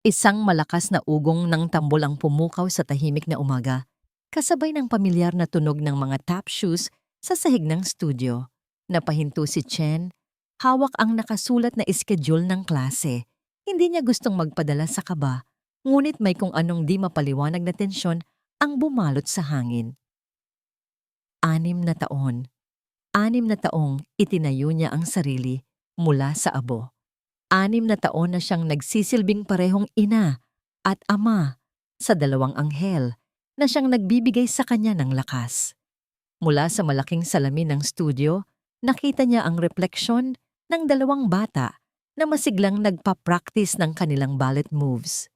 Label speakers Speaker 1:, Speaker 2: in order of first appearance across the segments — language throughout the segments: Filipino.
Speaker 1: Isang malakas na ugong ng tambol ang pumukaw sa tahimik na umaga, kasabay ng pamilyar na tunog ng mga tap shoes sa sahig ng studio. Napahinto si Chen, hawak ang nakasulat na schedule ng klase. Hindi niya gustong magpadala sa kaba, ngunit may kung anong di mapaliwanag na tensyon ang bumalot sa hangin. 6 na taon. 6 na taong itinayo niya ang sarili mula sa abo. 6 na taon na siyang nagsisilbing parehong ina at ama sa dalawang anghel na siyang nagbibigay sa kanya ng lakas. Mula sa malaking salamin ng studio, nakita niya ang refleksyon ng dalawang bata na masiglang nagpa-practice ng kanilang ballet moves.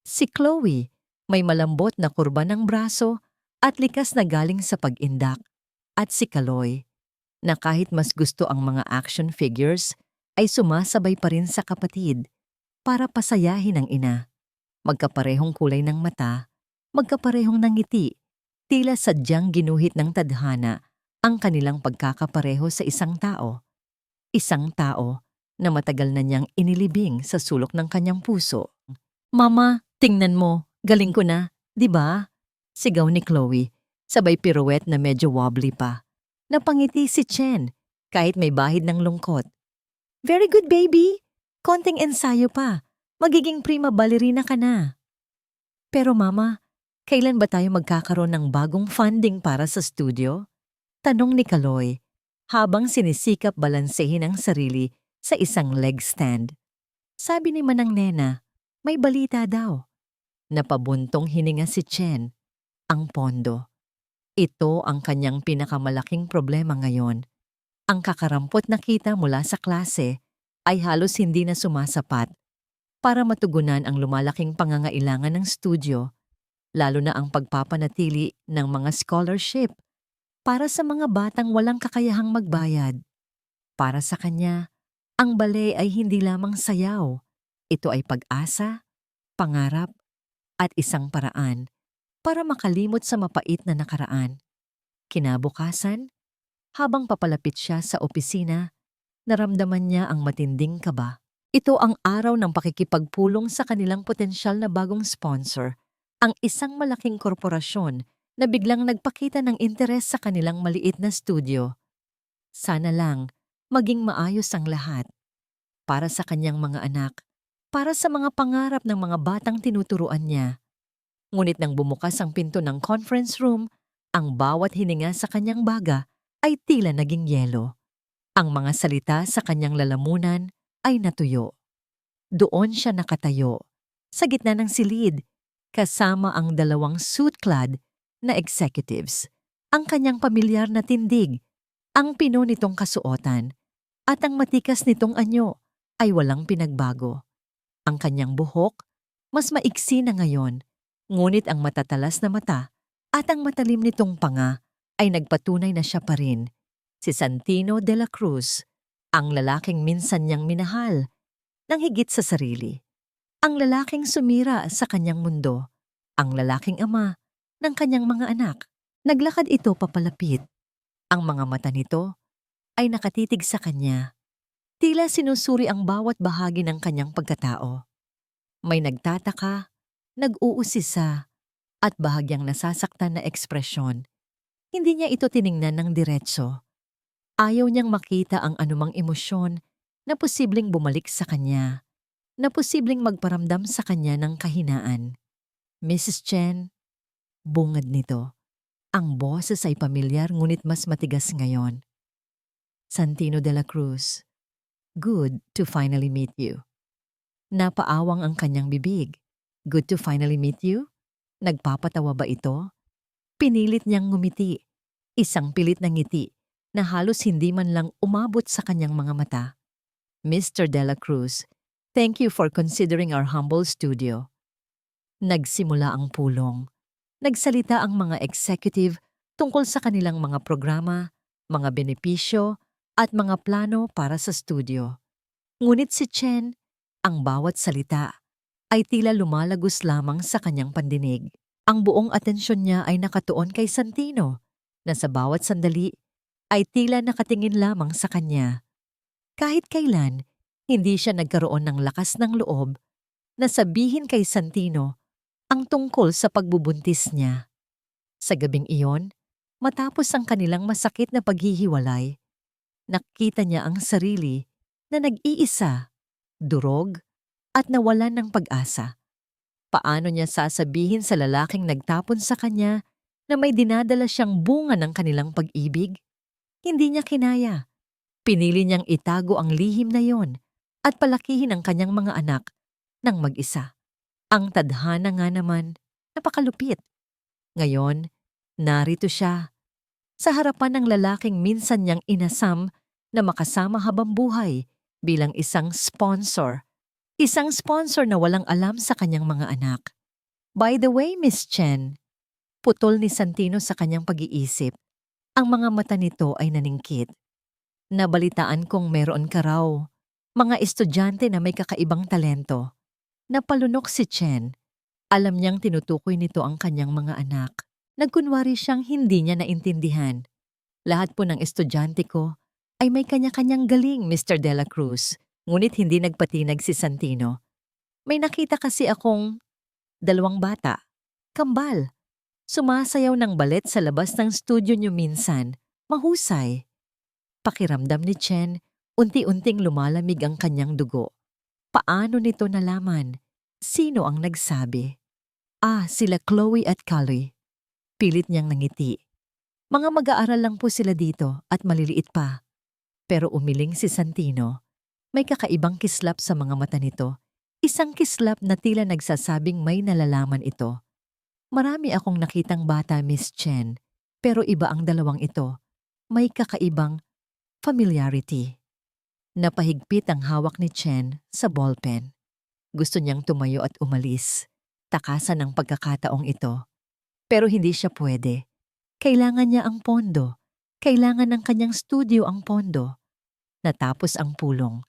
Speaker 1: Si Chloe, may malambot na kurba ng braso at likas na galing sa pag-indak. At si Kaloy, na kahit mas gusto ang mga action figures, ay sumasabay pa rin sa kapatid para pasayahin ang ina. Magkaparehong kulay ng mata, magkaparehong ng ngiti, tila sadyang ginuhit ng tadhana ang kanilang pagkakapareho sa isang tao. Isang tao na matagal na niyang inilibing sa sulok ng kanyang puso. "Mama, tingnan mo, galing ko na, di ba?" Sigaw ni Chloe, sabay pirouette na medyo wobbly pa. Napangiti si Chen kahit may bahid ng lungkot. "Very good, baby. Konting ensayo pa. Magiging prima ballerina ka na." "Pero mama, kailan ba tayo magkakaroon ng bagong funding para sa studio?" Tanong ni Kaloy habang sinisikap balansehin ang sarili sa isang leg stand. Sabi ni Manang Nena, may balita daw. Napabuntong hininga si Chen. Ang pondo. Ito ang kanyang pinakamalaking problema ngayon. Ang kakarampot na kita mula sa klase ay halos hindi na sumasapat para matugunan ang lumalaking pangangailangan ng studio, lalo na ang pagpapanatili ng mga scholarship para sa mga batang walang kakayahang magbayad. Para sa kanya, ang ballet ay hindi lamang sayaw. Ito ay pag-asa, pangarap, at isang paraan para makalimot sa mapait na nakaraan. Kinabukasan, habang papalapit siya sa opisina, naramdaman niya ang matinding kaba. Ito ang araw ng pakikipagpulong sa kanilang potensyal na bagong sponsor, ang isang malaking korporasyon na biglang nagpakita ng interes sa kanilang maliit na studio. Sana lang maging maayos ang lahat. Para sa kanyang mga anak, para sa mga pangarap ng mga batang tinuturuan niya. Ngunit nang bumukas ang pinto ng conference room, ang bawat hininga sa kanyang baga ay tila naging yelo. Ang mga salita sa kanyang lalamunan ay natuyo. Doon siya nakatayo, sa gitna ng silid, kasama ang dalawang suit-clad na executives. Ang kanyang pamilyar na tindig, ang pino nitong kasuotan, at ang matikas nitong anyo ay walang pinagbago. Ang kanyang buhok, mas maiksi na ngayon, ngunit ang matatalas na mata at ang matalim nitong panga ay nagpatunay na siya pa rin. Si Santino de la Cruz, ang lalaking minsan niyang minahal, nang higit sa sarili. Ang lalaking sumira sa kanyang mundo, ang lalaking ama ng kanyang mga anak. Naglakad ito papalapit. Ang mga mata nito ay nakatitig sa kanya. Tila sinusuri ang bawat bahagi ng kanyang pagkatao. May nagtataka, nag-uusisa, at bahagyang nasasaktan na ekspresyon. Hindi niya ito tiningnan ng diretso. Ayaw niyang makita ang anumang emosyon na posibleng bumalik sa kanya, na posibleng magparamdam sa kanya ng kahinaan. "Mrs. Chen," bungad nito. Ang boses ay pamilyar ngunit mas matigas ngayon. "Santino de la Cruz, good to finally meet you." Napaawang ang kanyang bibig. "Good to finally meet you?" Nagpapatawa ba ito? Pinilit niyang ngumiti. Isang pilit na ngiti na halos hindi man lang umabot sa kanyang mga mata. "Mr. De La Cruz, thank you for considering our humble studio." Nagsimula ang pulong. Nagsalita ang mga executive tungkol sa kanilang mga programa, mga benepisyo, at mga plano para sa studio. Ngunit si Chen, ang bawat salita ay tila lumalagos lamang sa kanyang pandinig. Ang buong atensyon niya ay nakatuon kay Santino, na sa bawat sandali ay tila nakatingin lamang sa kanya. Kahit kailan, hindi siya nagkaroon ng lakas ng loob na sabihin kay Santino ang tungkol sa pagbubuntis niya. Sa gabing iyon, matapos ang kanilang masakit na paghihiwalay, nakita niya ang sarili na nag-iisa, durog, at nawalan ng pag-asa. Paano niya sasabihin sa lalaking nagtapon sa kanya na may dinadala siyang bunga ng kanilang pag-ibig? Hindi niya kinaya. Pinili niyang itago ang lihim na yon at palakihin ang kanyang mga anak ng mag-isa. Ang tadhana nga naman, napakalupit. Ngayon, narito siya, sa harapan ng lalaking minsan niyang inasam na makasama habang buhay bilang isang sponsor. Isang sponsor na walang alam sa kanyang mga anak. By the way, Miss Chen, putol ni Santino sa kanyang pag-iisip. Ang mga mata nito ay naningkit. Nabalitaan kong meron ka raw mga estudyante na may kakaibang talento. Napalunok si Chen. Alam niyang tinutukoy nito ang kanyang mga anak. Nagkunwari siyang hindi niya naintindihan. Lahat po ng estudyante ko ay may kanya-kanyang galing, Mr. De La Cruz. Ngunit hindi nagpatinag si Santino. May nakita kasi akong 2 bata, kambal. Sumasayaw ng balet sa labas ng studio niyo minsan. Mahusay. Pakiramdam ni Chen, unti-unting lumalamig ang kanyang dugo. Paano nito nalaman? Sino ang nagsabi? Sila Chloe at Callie. Pilit niyang nangiti. Mga mag-aaral lang po sila dito at maliliit pa. Pero umiling si Santino. May kakaibang kislap sa mga mata nito. Isang kislap na tila nagsasabing may nalalaman ito. Marami akong nakitang bata, Miss Chen, pero iba ang dalawang ito. May kakaibang familiarity. Napahigpit ang hawak ni Chen sa ballpen. Gusto niyang tumayo at umalis. Takasan ang pagkakataong ito. Pero hindi siya pwede. Kailangan niya ang pondo. Kailangan ng kanyang studio ang pondo. Natapos ang pulong.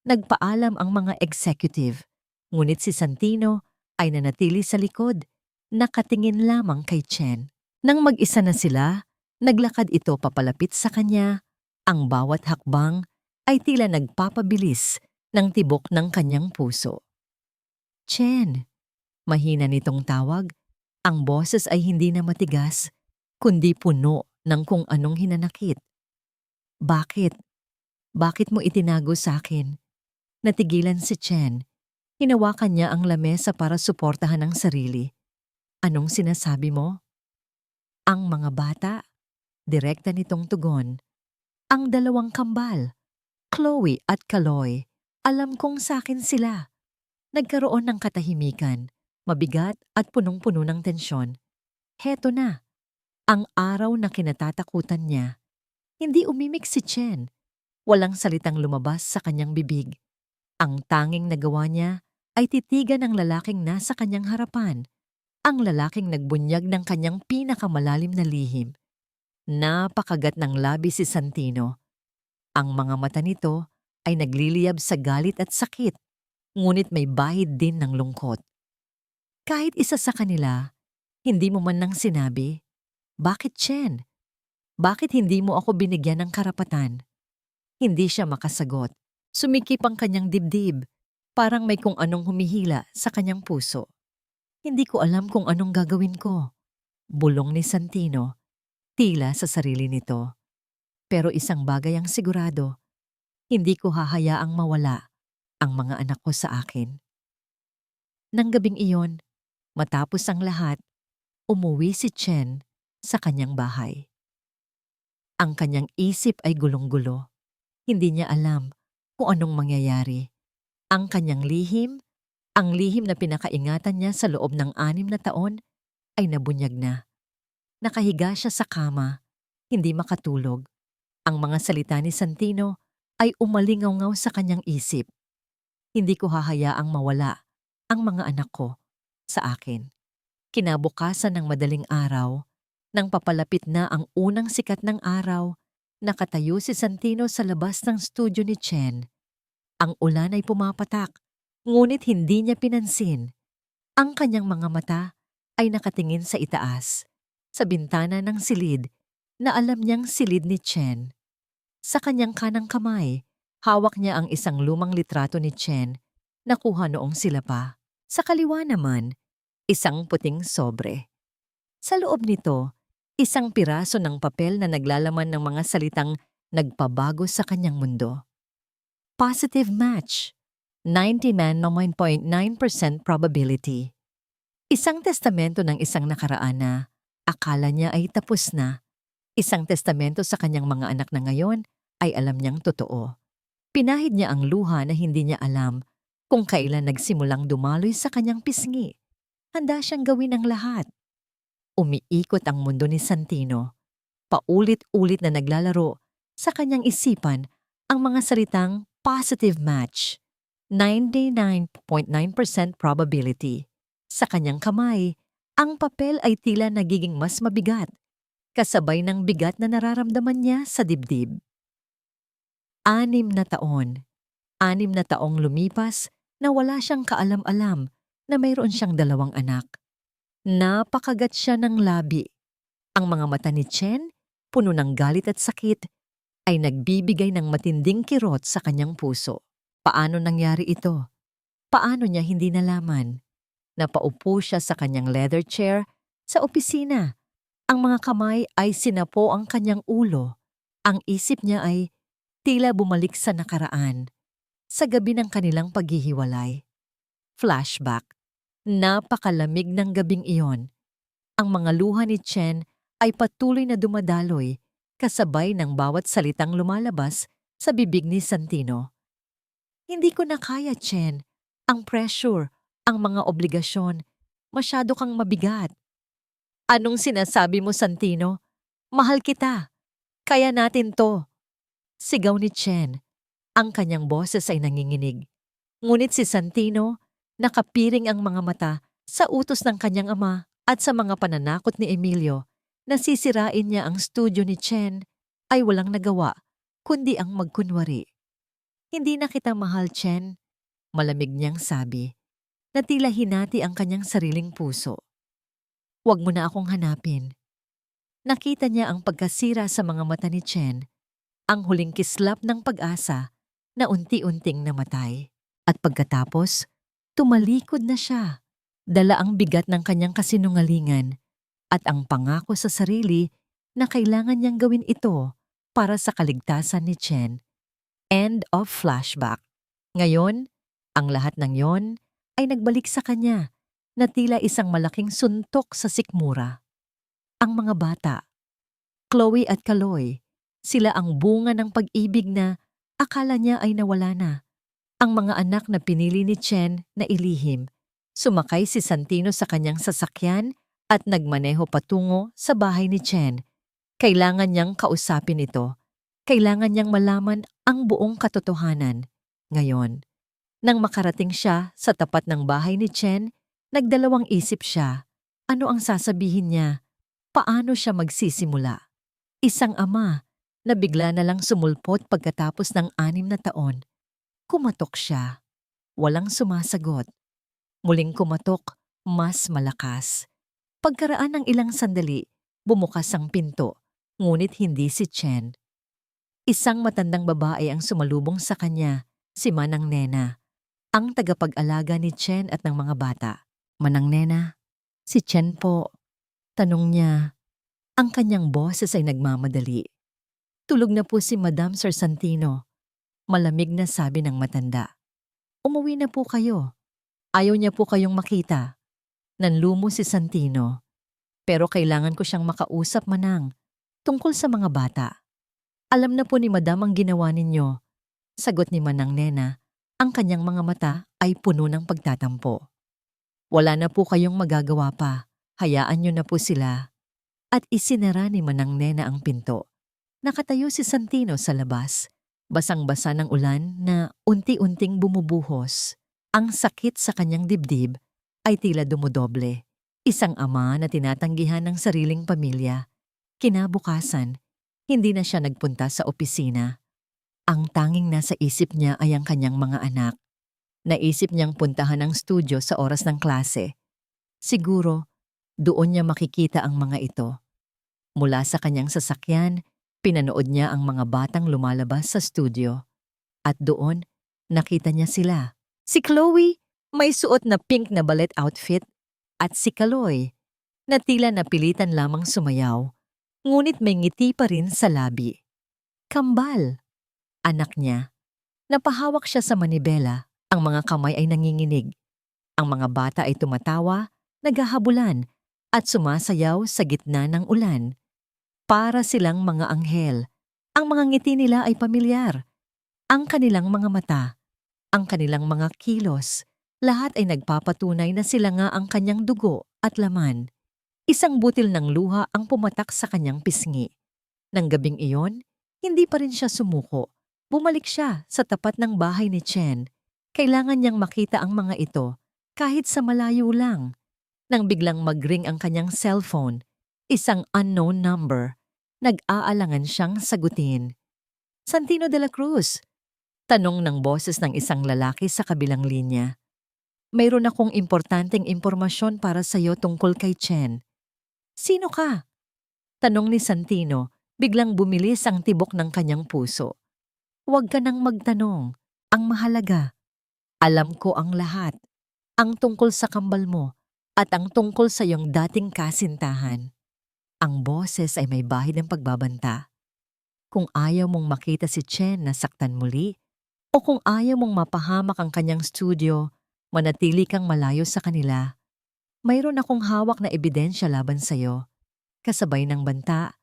Speaker 1: Nagpaalam ang mga executive. Ngunit si Santino ay nanatili sa likod, nakatingin lamang kay Chen. Nang mag-isa na sila, naglakad ito papalapit sa kanya. Ang bawat hakbang ay tila nagpapabilis ng tibok ng kanyang puso. Chen, mahina nitong tawag. Ang boses ay hindi na matigas, kundi puno ng kung anong hinanakit. Bakit? Bakit mo itinago sa akin? Natigilan si Chen. Hinawakan niya ang lamesa para suportahan ang sarili. Anong sinasabi mo? Ang mga bata. Direkta nitong tugon. Ang 2 kambal, Chloe at Kaloy. Alam kong sakin sila. Nagkaroon ng katahimikan, mabigat at punong-puno ng tensyon. Heto na, ang araw na kinatatakutan niya. Hindi umimik si Chen. Walang salitang lumabas sa kanyang bibig. Ang tanging nagawa niya ay titigan ang lalaking nasa kanyang harapan, ang lalaking nagbunyag ng kanyang pinakamalalim na lihim. Napakagat ng labi si Santino. Ang mga mata nito ay nagliliyab sa galit at sakit, ngunit may bahid din ng lungkot. Kahit isa sa kanila, hindi mo man lang sinabi, "Bakit, Chen? Bakit hindi mo ako binigyan ng karapatan?" Hindi siya makasagot. Sumikip ang kanyang dibdib, parang may kung anong humihila sa kanyang puso. Hindi ko alam kung anong gagawin ko. Bulong ni Santino, tila sa sarili nito. Pero isang bagay ang sigurado, hindi ko hahayaang mawala ang mga anak ko sa akin. Nang gabing iyon, matapos ang lahat, umuwi si Chen sa kanyang bahay. Ang kanyang isip ay gulong-gulo. Hindi niya alam kung anong mangyayari. Ang kanyang lihim, ang lihim na pinakaingatan niya sa loob ng 6 na taon, ay nabunyag na. Nakahiga siya sa kama, hindi makatulog. Ang mga salita ni Santino ay umalingaw-ngaw sa kanyang isip. Hindi ko hahayaang mawala ang mga anak ko sa akin. Kinabukasan ng madaling araw, nang papalapit na ang unang sikat ng araw, nakatayo si Santino sa labas ng studio ni Chen. Ang ulan ay pumapatak, ngunit hindi niya pinansin. Ang kanyang mga mata ay nakatingin sa itaas, sa bintana ng silid na alam niyang silid ni Chen. Sa kanyang kanang kamay, hawak niya ang isang lumang litrato ni Chen na kuha noong sila pa. Sa kaliwa naman, isang puting sobre. Sa loob nito, isang piraso ng papel na naglalaman ng mga salitang nagpabago sa kanyang mundo. Positive match. 99.9% probability. Isang testamento ng isang nakaraan na akala niya ay tapos na. Isang testamento sa kanyang mga anak na ngayon ay alam niyang totoo. Pinahid niya ang luha na hindi niya alam kung kailan nagsimulang dumaloy sa kanyang pisngi. Handa siyang gawin ang lahat. Umiikot ang mundo ni Santino. Paulit-ulit na naglalaro sa kanyang isipan ang mga salitang positive match. 99.9% probability. Sa kanyang kamay, ang papel ay tila nagiging mas mabigat, kasabay ng bigat na nararamdaman niya sa dibdib. 6 na taon. 6 na taong lumipas na wala siyang kaalam-alam na mayroon siyang 2 anak. Napakagat siya ng labi. Ang mga mata ni Chen, puno ng galit at sakit, ay nagbibigay ng matinding kirot sa kanyang puso. Paano nangyari ito? Paano niya hindi nalaman? Napaupo siya sa kanyang leather chair sa opisina. Ang mga kamay ay sinapo ang kanyang ulo. Ang isip niya ay tila bumalik sa nakaraan, sa gabi ng kanilang paghihiwalay. Flashback. Napakalamig ng gabing iyon. Ang mga luha ni Chen ay patuloy na dumadaloy, kasabay ng bawat salitang lumalabas sa bibig ni Santino. Hindi ko na kaya, Chen. Ang pressure, ang mga obligasyon, masyado kang mabigat. Anong sinasabi mo, Santino? Mahal kita. Kaya natin to. Sigaw ni Chen. Ang kanyang boses ay nanginginig. Ngunit si Santino, nakapiring ang mga mata sa utos ng kanyang ama at sa mga pananakot ni Emilio na sisirain niya ang studio ni Chen, ay walang nagawa kundi ang magkunwari. Hindi na kita mahal, Chen. Malamig niyang sabi, na tila hinati ang kanyang sariling puso. Huwag mo na akong hanapin. Nakita niya ang pagkasira sa mga mata ni Chen, ang huling kislap ng pag-asa na unti-unting namatay. At pagkatapos, tumalikod na siya. Dala ang bigat ng kanyang kasinungalingan at ang pangako sa sarili na kailangan niyang gawin ito para sa kaligtasan ni Chen. End of flashback. Ngayon, ang lahat ng yon ay nagbalik sa kanya na tila isang malaking suntok sa sikmura. Ang mga bata, Chloe at Kaloy, sila ang bunga ng pag-ibig na akala niya ay nawala na. Ang mga anak na pinili ni Chen na ilihim, sumakay si Santino sa kanyang sasakyan at nagmaneho patungo sa bahay ni Chen. Kailangan niyang kausapin ito. Kailangan niyang malaman ang buong katotohanan. Ngayon, nang makarating siya sa tapat ng bahay ni Chen, nagdalawang isip siya. Ano ang sasabihin niya? Paano siya magsisimula? Isang ama na bigla na lang sumulpot pagkatapos ng 6 na taon. Kumatok siya. Walang sumasagot. Muling kumatok, mas malakas. Pagkaraan ng ilang sandali, bumukas ang pinto, ngunit hindi si Chen. Isang matandang babae ang sumalubong sa kanya, si Manang Nena, ang tagapag-alaga ni Chen at ng mga bata. Manang Nena, si Chen po. Tanong niya. Ang kanyang boses ay nagmamadali. Tulog na po si Madam Sir Santino. Malamig na sabi ng matanda. Umuwi na po kayo. Ayaw niya po kayong makita. Nanlumo si Santino. Pero kailangan ko siyang makausap, Manang, tungkol sa mga bata. Alam na po ni Madam ang ginawa ninyo. Sagot ni Manang Nena, ang kanyang mga mata ay puno ng pagtatampo. Wala na po kayong magagawa pa. Hayaan niyo na po sila. At isinara ni Manang Nena ang pinto. Nakatayo si Santino sa labas. Basang-basa ng ulan na unti-unting bumubuhos. Ang sakit sa kanyang dibdib ay tila dumodoble. Isang ama na tinatanggihan ng sariling pamilya. Kinabukasan, hindi na siya nagpunta sa opisina. Ang tanging nasa isip niya ay ang kanyang mga anak. Naisip niyang puntahan ang studio sa oras ng klase. Siguro, doon niya makikita ang mga ito. Mula sa kanyang sasakyan, pinanood niya ang mga batang lumalabas sa studio. At doon, nakita niya sila. Si Chloe! May suot na pink na ballet outfit at si Kaloy na tila napilitan lamang sumayaw, ngunit may ngiti pa rin sa labi. Kambal, anak niya. Napahawak siya sa manibela, ang mga kamay ay nanginginig. Ang mga bata ay tumatawa, naghahabulan, at sumasayaw sa gitna ng ulan. Para silang mga anghel. Ang mga ngiti nila ay pamilyar. Ang kanilang mga mata, ang kanilang mga kilos, lahat ay nagpapatunay na sila nga ang kanyang dugo at laman. Isang butil ng luha ang pumatak sa kanyang pisngi. Nang gabing iyon, hindi pa rin siya sumuko. Bumalik siya sa tapat ng bahay ni Chen. Kailangan niyang makita ang mga ito, kahit sa malayo lang. Nang biglang mag-ring ang kanyang cellphone, isang unknown number, nag-aalangan siyang sagutin. Santino de la Cruz, tanong ng boses ng isang lalaki sa kabilang linya. Mayroon akong importanteng impormasyon para sa iyo tungkol kay Chen. Sino ka? Tanong ni Santino, biglang bumilis ang tibok ng kanyang puso. Huwag ka nang magtanong. Ang mahalaga, alam ko ang lahat. Ang tungkol sa kambal mo at ang tungkol sa iyong dating kasintahan. Ang boses ay may bahid ng pagbabanta. Kung ayaw mong makita si Chen na saktan muli, o kung ayaw mong mapahamak ang kanyang studio, manatili kang malayo sa kanila. Mayroon akong hawak na ebidensya laban sa'yo. Kasabay ng banta,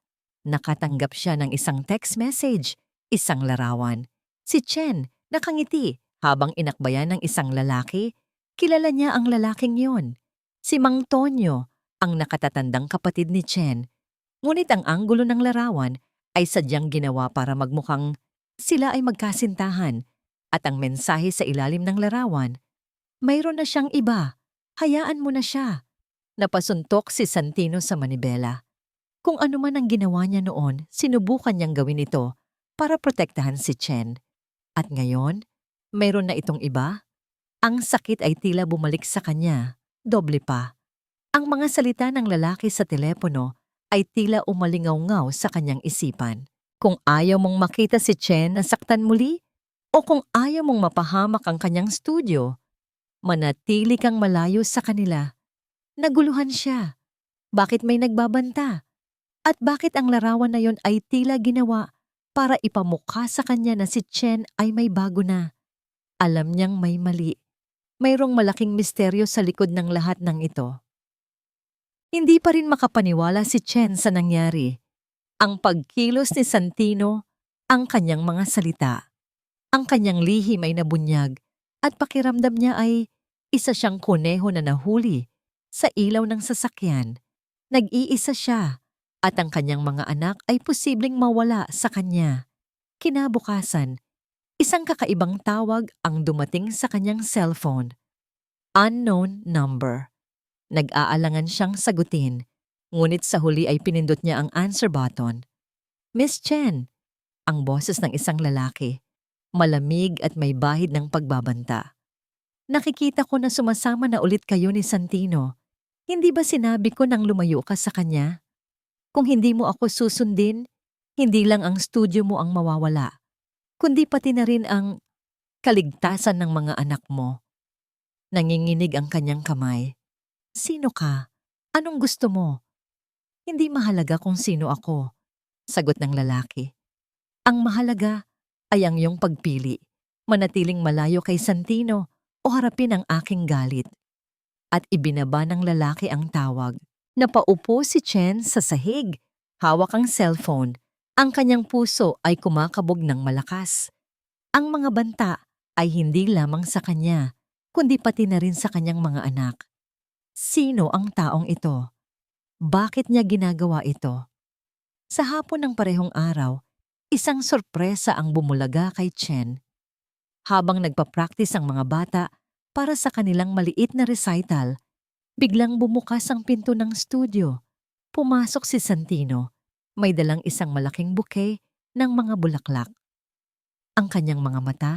Speaker 1: nakatanggap siya ng isang text message, isang larawan. Si Chen, nakangiti, habang inakbayan ng isang lalaki. Kilala niya ang lalaking yon. Si Mang Tonyo, ang nakatatandang kapatid ni Chen. Ngunit ang anggulo ng larawan ay sadyang ginawa para magmukhang sila ay magkasintahan. At ang mensahe sa ilalim ng larawan, mayroon na siyang iba. Hayaan mo na siya. Napasuntok si Santino sa manibela. Kung ano man ang ginawa niya noon, sinubukan niyang gawin ito para protektahan si Chen. At ngayon, mayroon na itong iba. Ang sakit ay tila bumalik sa kanya, doble pa. Ang mga salita ng lalaki sa telepono ay tila umalingaw-ngaw sa kanyang isipan. Kung ayaw mong makita si Chen na saktan muli, o kung ayaw mong mapahamak ang kanyang studio, manatili kang malayo sa kanila. Naguluhan siya. Bakit may nagbabanta? At bakit ang larawan na yon ay tila ginawa para ipamukha sa kanya na si Chen ay may bago na? Alam niyang may mali. Mayroong malaking misteryo sa likod ng lahat ng ito. Hindi pa rin makapaniwala si Chen sa nangyari. Ang pagkilos ni Santino, ang kanyang mga salita. Ang kanyang lihim ay nabunyag at pakiramdam niya ay isa siyang kuneho na nahuli sa ilaw ng sasakyan. Nag-iisa siya at ang kanyang mga anak ay posibleng mawala sa kanya. Kinabukasan, isang kakaibang tawag ang dumating sa kanyang cellphone. Unknown number. Nag-aalangan siyang sagutin, ngunit sa huli ay pinindot niya ang answer button. Miss Chen, ang boses ng isang lalaki. Malamig at may bahid ng pagbabanta. Nakikita ko na sumasama na ulit kayo ni Santino. Hindi ba sinabi ko nang lumayo ka sa kanya? Kung hindi mo ako susundin, hindi lang ang studio mo ang mawawala, kundi pati na rin ang kaligtasan ng mga anak mo. Nanginginig ang kanyang kamay. Sino ka? Anong gusto mo? Hindi mahalaga kung sino ako, sagot ng lalaki. Ang mahalaga ay ang iyong pagpili, manatiling malayo kay Santino o harapin ang aking galit. At ibinaba ng lalaki ang tawag. Napaupo si Chen sa sahig, hawak ang cellphone. Ang kanyang puso ay kumakabog ng malakas. Ang mga banta ay hindi lamang sa kanya, kundi pati na rin sa kanyang mga anak. Sino ang taong ito? Bakit niya ginagawa ito? Sa hapon ng parehong araw, isang sorpresa ang bumulaga kay Chen. Habang nagpa-practice ang mga bata para sa kanilang maliit na recital, biglang bumukas ang pinto ng studio. Pumasok si Santino. May dalang isang malaking bouquet ng mga bulaklak. Ang kanyang mga mata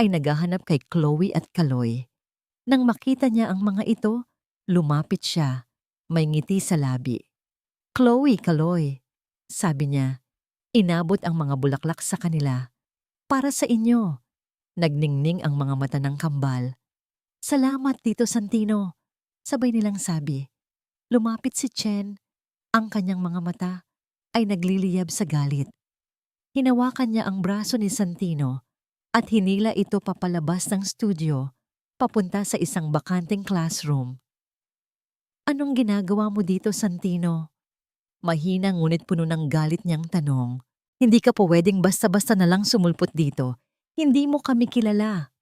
Speaker 1: ay naghahanap kay Chloe at Kaloy. Nang makita niya ang mga ito, lumapit siya. May ngiti sa labi. Chloe, Kaloy, sabi niya. Inabot ang mga bulaklak sa kanila. Para sa inyo. Nagningning ang mga mata ng kambal. Salamat, Tito Santino. Sabay nilang sabi. Lumapit si Chen. Ang kanyang mga mata ay nagliliyab sa galit. Hinawakan niya ang braso ni Santino at hinila ito papalabas ng studio, papunta sa isang bakanteng classroom. Anong ginagawa mo dito, Santino? Mahina ngunit puno ng galit niyang tanong. Hindi ka pwedeng basta-basta na lang sumulpot dito. Hindi mo kami kilala.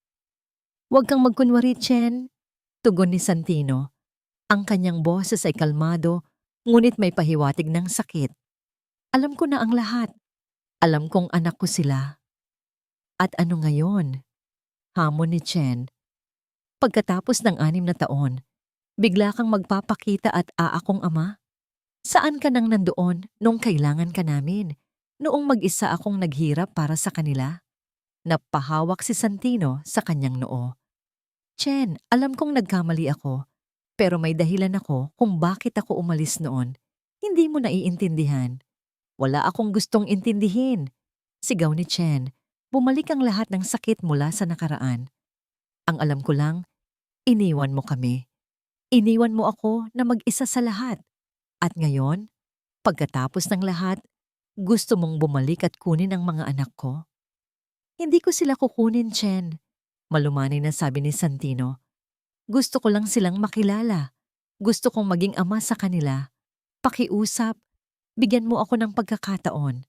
Speaker 1: Huwag kang magkunwari, Chen. Tugon ni Santino. Ang kanyang boses ay kalmado, ngunit may pahiwatig ng sakit. Alam ko na ang lahat. Alam kong anak ko sila. At ano ngayon? Hamon ni Chen. Pagkatapos ng 6 na taon, bigla kang magpapakita at aakong ama? Saan ka nang nandoon nung kailangan ka namin? Noong mag-isa akong naghirap para sa kanila? Napahawak si Santino sa kanyang noo. Chen, alam kong nagkamali ako, pero may dahilan ako kung bakit ako umalis noon. Hindi mo naiintindihan. Wala akong gustong intindihin. Sigaw ni Chen, bumalik ang lahat ng sakit mula sa nakaraan. Ang alam ko lang, iniwan mo kami. Iniwan mo ako na mag-isa sa lahat. At ngayon, pagkatapos ng lahat, gusto mong bumalik at kunin ang mga anak ko? Hindi ko sila kukunin, Chen. Malumanay na sabi ni Santino. Gusto ko lang silang makilala. Gusto kong maging ama sa kanila. Pakiusap, bigyan mo ako ng pagkakataon.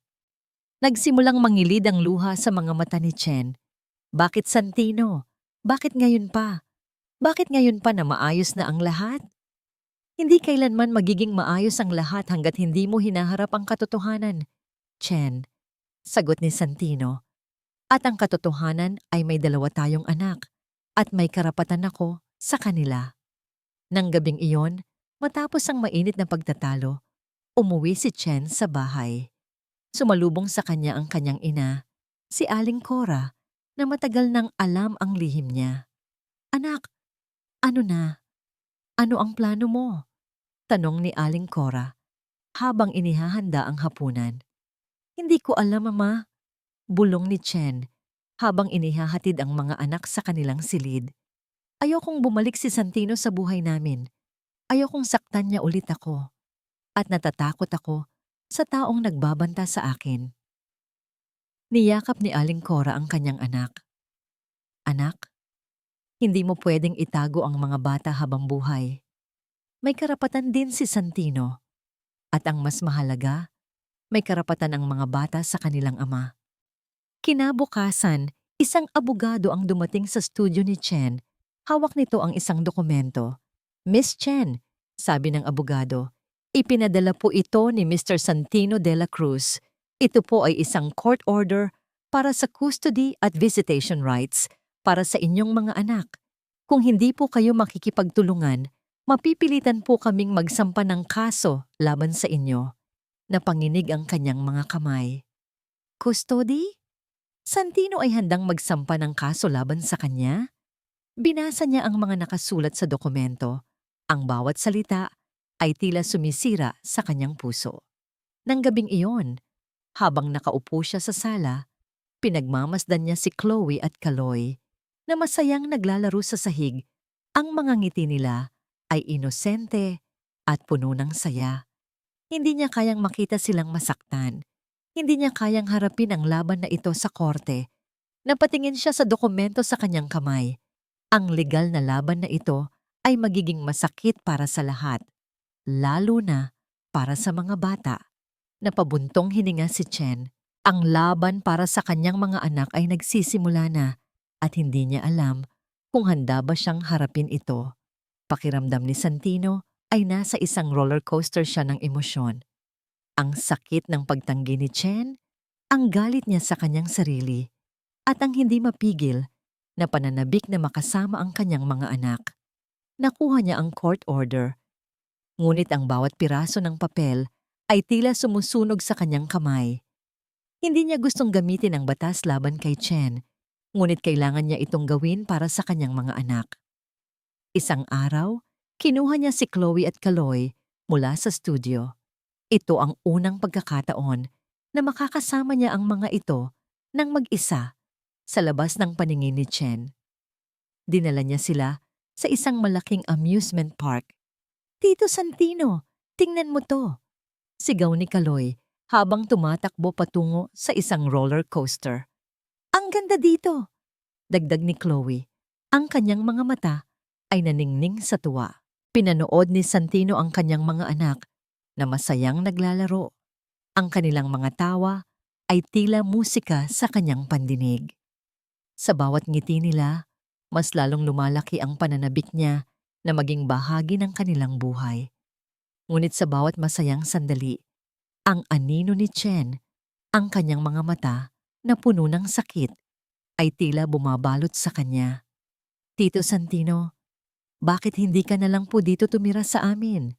Speaker 1: Nagsimulang mangilid ang luha sa mga mata ni Chen. Bakit Santino? Bakit ngayon pa? Bakit ngayon pa na maayos na ang lahat? Hindi kailanman magiging maayos ang lahat hanggat hindi mo hinaharap ang katotohanan. Chen, sagot ni Santino. At ang katotohanan ay may 2 tayong anak at may karapatan ako sa kanila. Nang gabing iyon, matapos ang mainit na pagtatalo, umuwi si Chen sa bahay. Sumalubong sa kanya ang kanyang ina, si Aling Cora, na matagal nang alam ang lihim niya. Anak, ano na? Ano ang plano mo? Tanong ni Aling Cora habang inihahanda ang hapunan. Hindi ko alam, Mama. Bulong ni Chen habang inihahatid ang mga anak sa kanilang silid. Ayokong bumalik si Santino sa buhay namin. Ayokong saktan niya ulit ako. At natatakot ako sa taong nagbabanta sa akin. Niyakap ni Aling Cora ang kanyang anak. Anak, hindi mo pwedeng itago ang mga bata habang buhay. May karapatan din si Santino. At ang mas mahalaga, may karapatan ang mga bata sa kanilang ama. Kinabukasan, isang abogado ang dumating sa studio ni Chen. Hawak nito ang isang dokumento. Miss Chen, sabi ng abogado, ipinadala po ito ni Mr. Santino de la Cruz. Ito po ay isang court order para sa custody at visitation rights para sa inyong mga anak. Kung hindi po kayo makikipagtulungan, mapipilitan po kaming magsampa ng kaso laban sa inyo. Napanginig ang kanyang mga kamay. Custody? Santino ay handang magsampa ng kaso laban sa kanya? Binasa niya ang mga nakasulat sa dokumento. Ang bawat salita ay tila sumisira sa kanyang puso. Nang gabing iyon, habang nakaupo siya sa sala, pinagmamasdan niya si Chloe at Kaloy na masayang naglalaro sa sahig. Ang mga ngiti nila ay inosente at puno ng saya. Hindi niya kayang makita silang masaktan. Hindi niya kayang harapin ang laban na ito sa korte. Napatingin siya sa dokumento sa kanyang kamay. Ang legal na laban na ito ay magiging masakit para sa lahat, lalo na para sa mga bata. Napabuntong hininga si Chen. Ang laban para sa kanyang mga anak ay nagsisimula na at hindi niya alam kung handa ba siyang harapin ito. Pakiramdam ni Santino ay nasa isang roller coaster siya ng emosyon. Ang sakit ng pagtanggi ni Chen, ang galit niya sa kanyang sarili, at ang hindi mapigil na pananabik na makasama ang kanyang mga anak. Nakuha niya ang court order, ngunit ang bawat piraso ng papel ay tila sumusunog sa kanyang kamay. Hindi niya gustong gamitin ang batas laban kay Chen, ngunit kailangan niya itong gawin para sa kanyang mga anak. Isang araw, kinuha niya si Chloe at Kaloy mula sa studio. Ito ang unang pagkakataon na makakasama niya ang mga ito nang mag-isa sa labas ng paningin ni Chen. Dinala niya sila sa isang malaking amusement park. "Tito Santino, tingnan mo to!" Sigaw ni Kaloy habang tumatakbo patungo sa isang roller coaster. "Ang ganda dito!" Dagdag ni Chloe. Ang kanyang mga mata ay naningning sa tuwa. Pinanood ni Santino ang kanyang mga anak na masayang naglalaro. Ang kanilang mga tawa ay tila musika sa kanyang pandinig. Sa bawat ngiti nila, mas lalong lumalaki ang pananabik niya na maging bahagi ng kanilang buhay. Ngunit sa bawat masayang sandali, ang anino ni Chen, ang kanyang mga mata na puno ng sakit, ay tila bumabalot sa kanya. "Tito Santino, bakit hindi ka na lang po dito tumira sa amin?"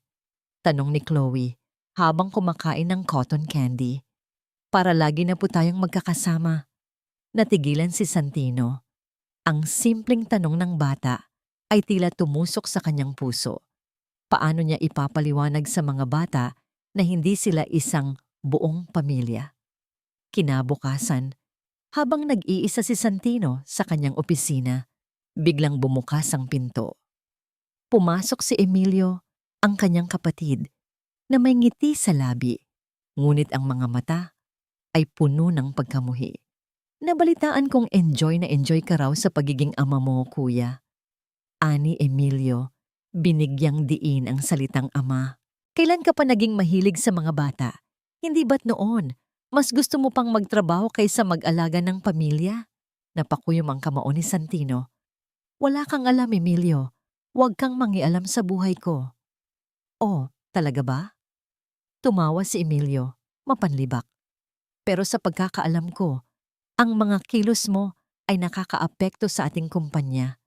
Speaker 1: Tanong ni Chloe habang kumakain ng cotton candy. "Para lagi na po tayong magkakasama." Natigilan si Santino. Ang simpleng tanong ng bata ay tila tumusok sa kanyang puso. Paano niya ipapaliwanag sa mga bata na hindi sila isang buong pamilya? Kinabukasan, habang nag-iisa si Santino sa kanyang opisina, biglang bumukas ang pinto. Pumasok si Emilio, ang kanyang kapatid, na may ngiti sa labi, ngunit ang mga mata ay puno ng pagkamuhi. "Nabalitaan kong enjoy na enjoy ka raw sa pagiging ama mo, kuya." Ani Emilio, binigyang diin ang salitang ama. "Kailan ka pa naging mahilig sa mga bata? Hindi ba't noon mas gusto mo pang magtrabaho kaysa mag-alaga ng pamilya?" Napakuyom ang kamao ni Santino. "Wala kang alam, Emilio. Huwag kang mangialam sa buhay ko." "Oh, talaga ba?" Tumawa si Emilio, mapanlibak. "Pero sa pagkakaalam ko, ang mga kilos mo ay nakakaapekto sa ating kumpanya.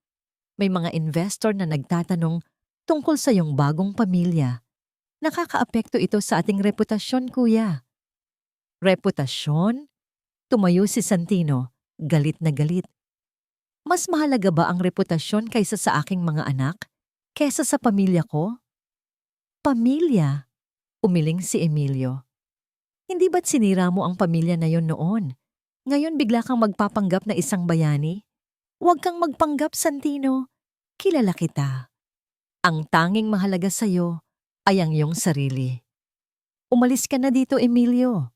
Speaker 1: May mga investor na nagtatanong tungkol sa iyong bagong pamilya. Nakakaapekto ito sa ating reputasyon, kuya." "Reputasyon?" Tumayo si Santino, galit na galit. "Mas mahalaga ba ang reputasyon kaysa sa aking mga anak? Kaysa sa pamilya ko?" "Pamilya?" Umiling si Emilio. "Hindi ba't sinira mo ang pamilya na yon noon? Ngayon bigla kang magpapanggap na isang bayani? Huwag kang magpanggap, Santino. Kilala kita. Ang tanging mahalaga sa'yo ay ang iyong sarili." "Umalis ka na dito, Emilio."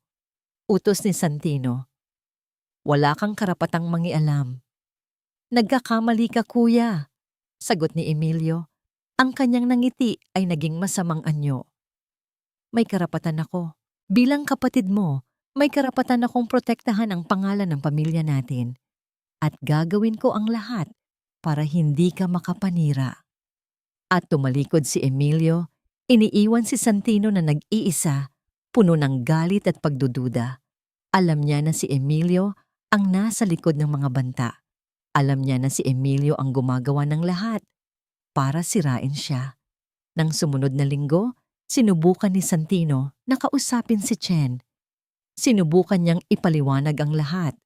Speaker 1: Utos ni Santino. "Wala kang karapatang mangialam." "Nagkakamali ka, kuya." Sagot ni Emilio. Ang kanyang nangiti ay naging masamang anyo. "May karapatan ako. Bilang kapatid mo, may karapatan akong protektahan ang pangalan ng pamilya natin. At gagawin ko ang lahat para hindi ka makapanira." At tumalikod si Emilio, iniiwan si Santino na nag-iisa, puno ng galit at pagdududa. Alam niya na si Emilio ang nasa likod ng mga banta. Alam niya na si Emilio ang gumagawa ng lahat para sirain siya. Nang sumunod na linggo, sinubukan ni Santino na kausapin si Chen. Sinubukan niyang ipaliwanag ang lahat.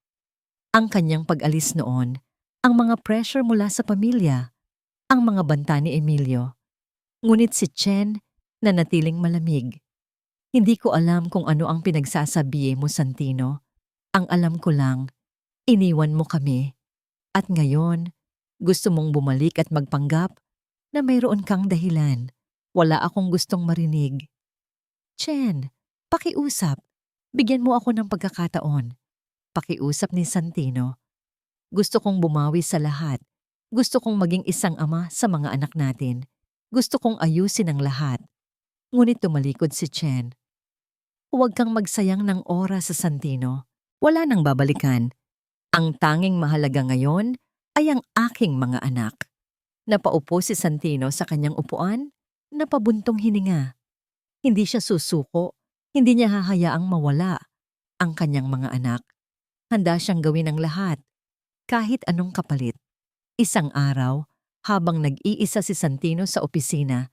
Speaker 1: Ang kanyang pag-alis noon, ang mga pressure mula sa pamilya, ang mga banta ni Emilio. Ngunit si Chen nanatiling malamig. "Hindi ko alam kung ano ang pinagsasabi mo, Santino. Ang alam ko lang, iniwan mo kami. At ngayon, gusto mong bumalik at magpanggap na mayroon kang dahilan. Wala akong gustong marinig." "Chen, pakiusap. Bigyan mo ako ng pagkakataon." Pakiusap ni Santino. "Gusto kong bumawi sa lahat. Gusto kong maging isang ama sa mga anak natin. Gusto kong ayusin ang lahat." Ngunit tumalikod si Chen. "Huwag kang magsayang ng oras sa Santino. Wala nang babalikan. Ang tanging mahalaga ngayon ay ang aking mga anak." Napaupo si Santino sa kanyang upuan, napabuntong hininga. Hindi siya susuko, hindi niya hahayaang mawala ang kanyang mga anak. Handa siyang gawin ang lahat, kahit anong kapalit. Isang araw, habang nag-iisa si Santino sa opisina,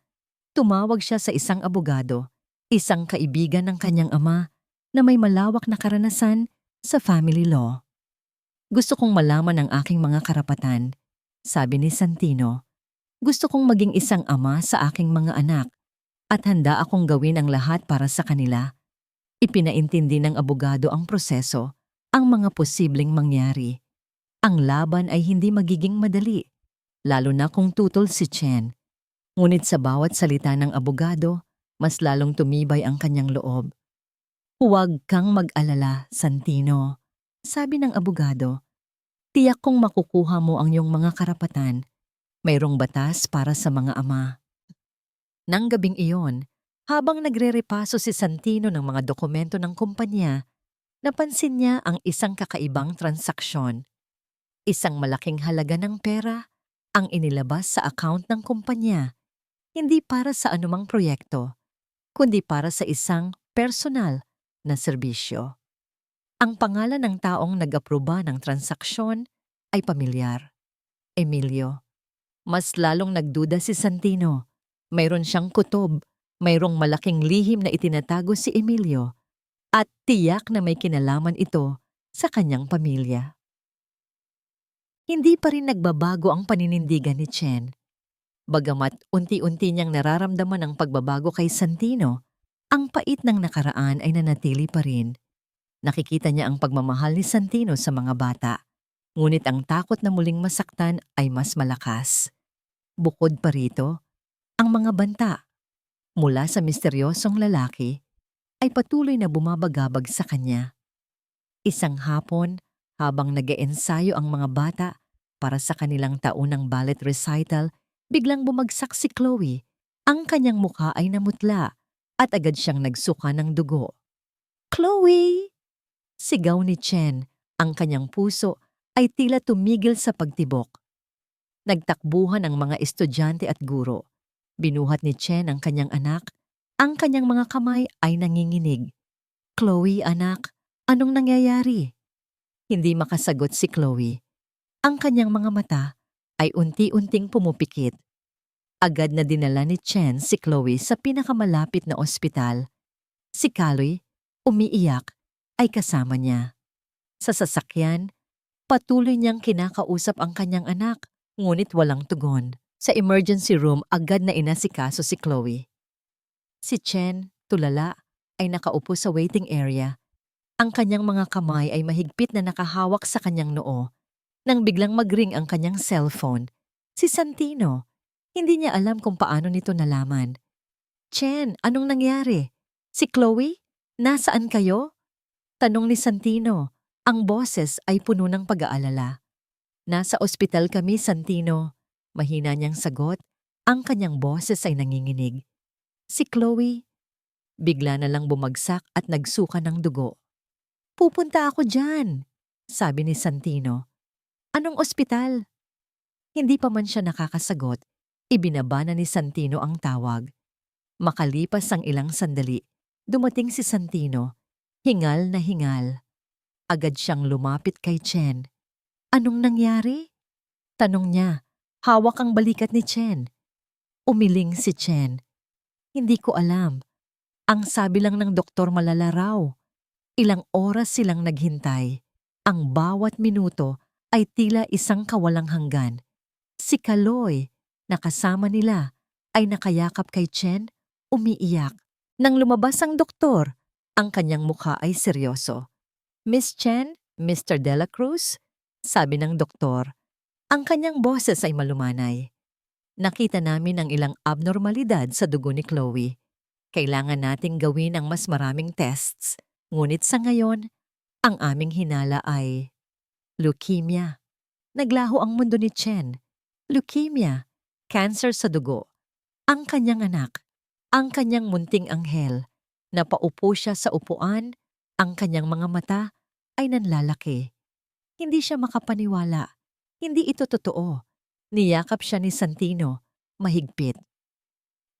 Speaker 1: tumawag siya sa isang abogado, isang kaibigan ng kanyang ama na may malawak na karanasan sa family law. "Gusto kong malaman ang aking mga karapatan," sabi ni Santino. "Gusto kong maging isang ama sa aking mga anak at handa akong gawin ang lahat para sa kanila." Ipinaintindi ng abogado ang proseso, ang mga posibleng mangyari. Ang laban ay hindi magiging madali. lalo na kung tutol si Chen. Ngunit sa bawat salita ng abogado, mas lalong tumibay ang kanyang loob. Huwag kang mag-alala, Santino. Sabi ng abogado, tiyak kong makukuha mo ang iyong mga karapatan. Mayroong batas para sa mga ama. Nang gabing iyon, habang nagre-repaso si Santino ng mga dokumento ng kumpanya, napansin niya ang isang kakaibang transaksyon. Isang malaking halaga ng pera ang inilabas sa account ng kumpanya, hindi para sa anumang proyekto, kundi para sa isang personal na serbisyo. Ang pangalan ng taong nag-aproba ng transaksyon ay pamilyar, Emilio. Mas lalong nagduda si Santino. Mayroon siyang kutob, mayroong malaking lihim na itinatago si Emilio, at tiyak na may kinalaman ito sa kanyang pamilya. Hindi pa rin nagbabago ang paninindigan ni Chen. Bagamat unti-unti niyang nararamdaman ang pagbabago kay Santino, ang pait ng nakaraan ay nanatili pa rin. Nakikita niya ang pagmamahal ni Santino sa mga bata, ngunit ang takot na muling masaktan ay mas malakas. Bukod pa rito, ang mga banta mula sa misteryosong lalaki ay patuloy na bumabagabag sa kanya. Isang hapon, habang nag-eensayo ang mga bata para sa kanilang taunang ballet recital, biglang bumagsak si Chloe. Ang kanyang mukha ay namutla at agad siyang nagsuka ng dugo. "Chloe!" Sigaw ni Chen. Ang kanyang puso ay tila tumigil sa pagtibok. Nagtakbuhan ang mga estudyante at guro. Binuhat ni Chen ang kanyang anak. Ang kanyang mga kamay ay nanginginig. "Chloe, anak, anong nangyayari?" Hindi makasagot si Chloe. Ang kanyang mga mata ay unti-unting pumupikit. Agad na dinala ni Chen si Chloe sa pinakamalapit na ospital. Si Chloe, umiiyak, ay kasama niya. Sa sasakyan, patuloy niyang kinakausap ang kanyang anak, ngunit walang tugon. Sa emergency room, agad na inasikaso si Chloe. Si Chen, tulala, ay nakaupo sa waiting area. Ang kanyang mga kamay ay mahigpit na nakahawak sa kanyang noo. Nang biglang mag-ring ang kanyang cellphone, si Santino. Hindi niya alam kung paano nito nalaman. "Chen, anong nangyari? Si Chloe? Nasaan kayo?" Tanong ni Santino. Ang boses ay puno ng pag-aalala. "Nasa ospital kami, Santino." Mahina niyang sagot. Ang kanyang boses ay nanginginig. Si Chloe, bigla na lang bumagsak at nagsuka ng dugo. "Pupunta ako dyan," sabi ni Santino. "Anong ospital?" Hindi pa man siya nakakasagot, ibinaba na ni Santino ang tawag. Makalipas ang ilang sandali, dumating si Santino. Hingal na hingal. Agad siyang lumapit kay Chen. "Anong nangyari?" Tanong niya. Hawak ang balikat ni Chen. Umiling si Chen. "Hindi ko alam. Ang sabi lang ng doktor malala raw." Ilang oras silang naghintay. Ang bawat minuto ay tila isang kawalang hanggan. Si Kaloy, na kasama nila, ay nakayakap kay Chen, umiiyak. Nang lumabas ang doktor, ang kanyang mukha ay seryoso. "Miss Chen, Mr. Dela Cruz?" sabi ng doktor. Ang kanyang boses ay malumanay. "Nakita namin ang ilang abnormalidad sa dugo ni Chloe. Kailangan nating gawin ang mas maraming tests. Ngunit sa ngayon, ang aming hinala ay leukemia." Naglaho ang mundo ni Chen. Leukemia, cancer sa dugo. Ang kanyang anak, ang kanyang munting anghel. Napaupo siya sa upuan, ang kanyang mga mata ay nanlalaki. Hindi siya makapaniwala. Hindi ito totoo. Niyakap siya ni Santino, mahigpit.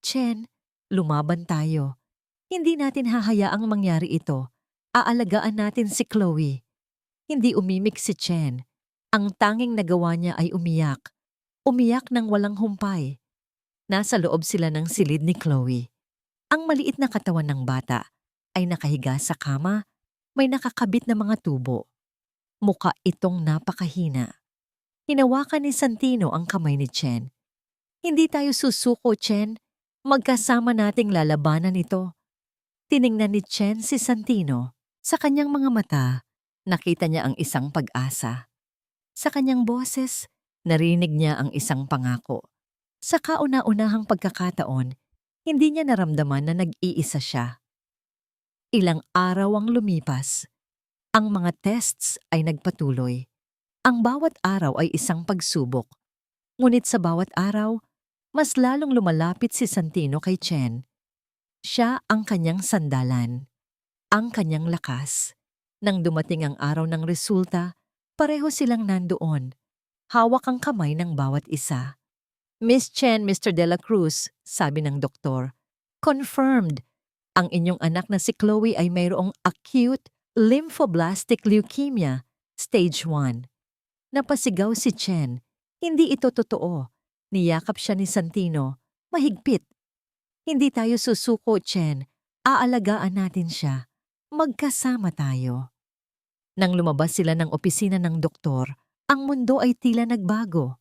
Speaker 1: "Chen, lumaban tayo. Hindi natin hahayaang mangyari ito. Aalagaan natin si Chloe." Hindi umimik si Chen. Ang tanging nagawa niya ay umiyak. Umiyak ng walang humpay. Nasa loob sila ng silid ni Chloe. Ang maliit na katawan ng bata ay nakahiga sa kama, may nakakabit na mga tubo. Mukha itong napakahina. Hinawakan ni Santino ang kamay ni Chen. "Hindi tayo susuko, Chen. Magkasama nating lalabanan ito." Tiningnan ni Chen si Santino. Sa kanyang mga mata, nakita niya ang isang pag-asa. Sa kanyang boses, Narinig niya ang isang pangako. Sa kauna-unahang pagkakataon, hindi niya naramdaman na nag-iisa siya. Ilang araw ang lumipas. Ang mga tests ay nagpatuloy. Ang bawat araw ay isang pagsubok. Ngunit sa bawat araw, mas lalong lumalapit si Santino kay Chen. Siya ang kanyang sandalan, ang kanyang lakas. Nang dumating ang araw ng resulta, pareho silang nandoon. Hawak ang kamay ng bawat isa. Miss Chen, Mr. De La Cruz, sabi ng doktor, confirmed. Ang inyong anak na si Chloe ay mayroong acute lymphoblastic leukemia, stage 1. Napasigaw si Chen. Hindi ito totoo. Niyakap siya ni Santino. Mahigpit. Hindi tayo susuko, Chen. Aalagaan natin siya. Magkasama tayo. Nang lumabas sila ng opisina ng doktor, ang mundo ay tila nagbago.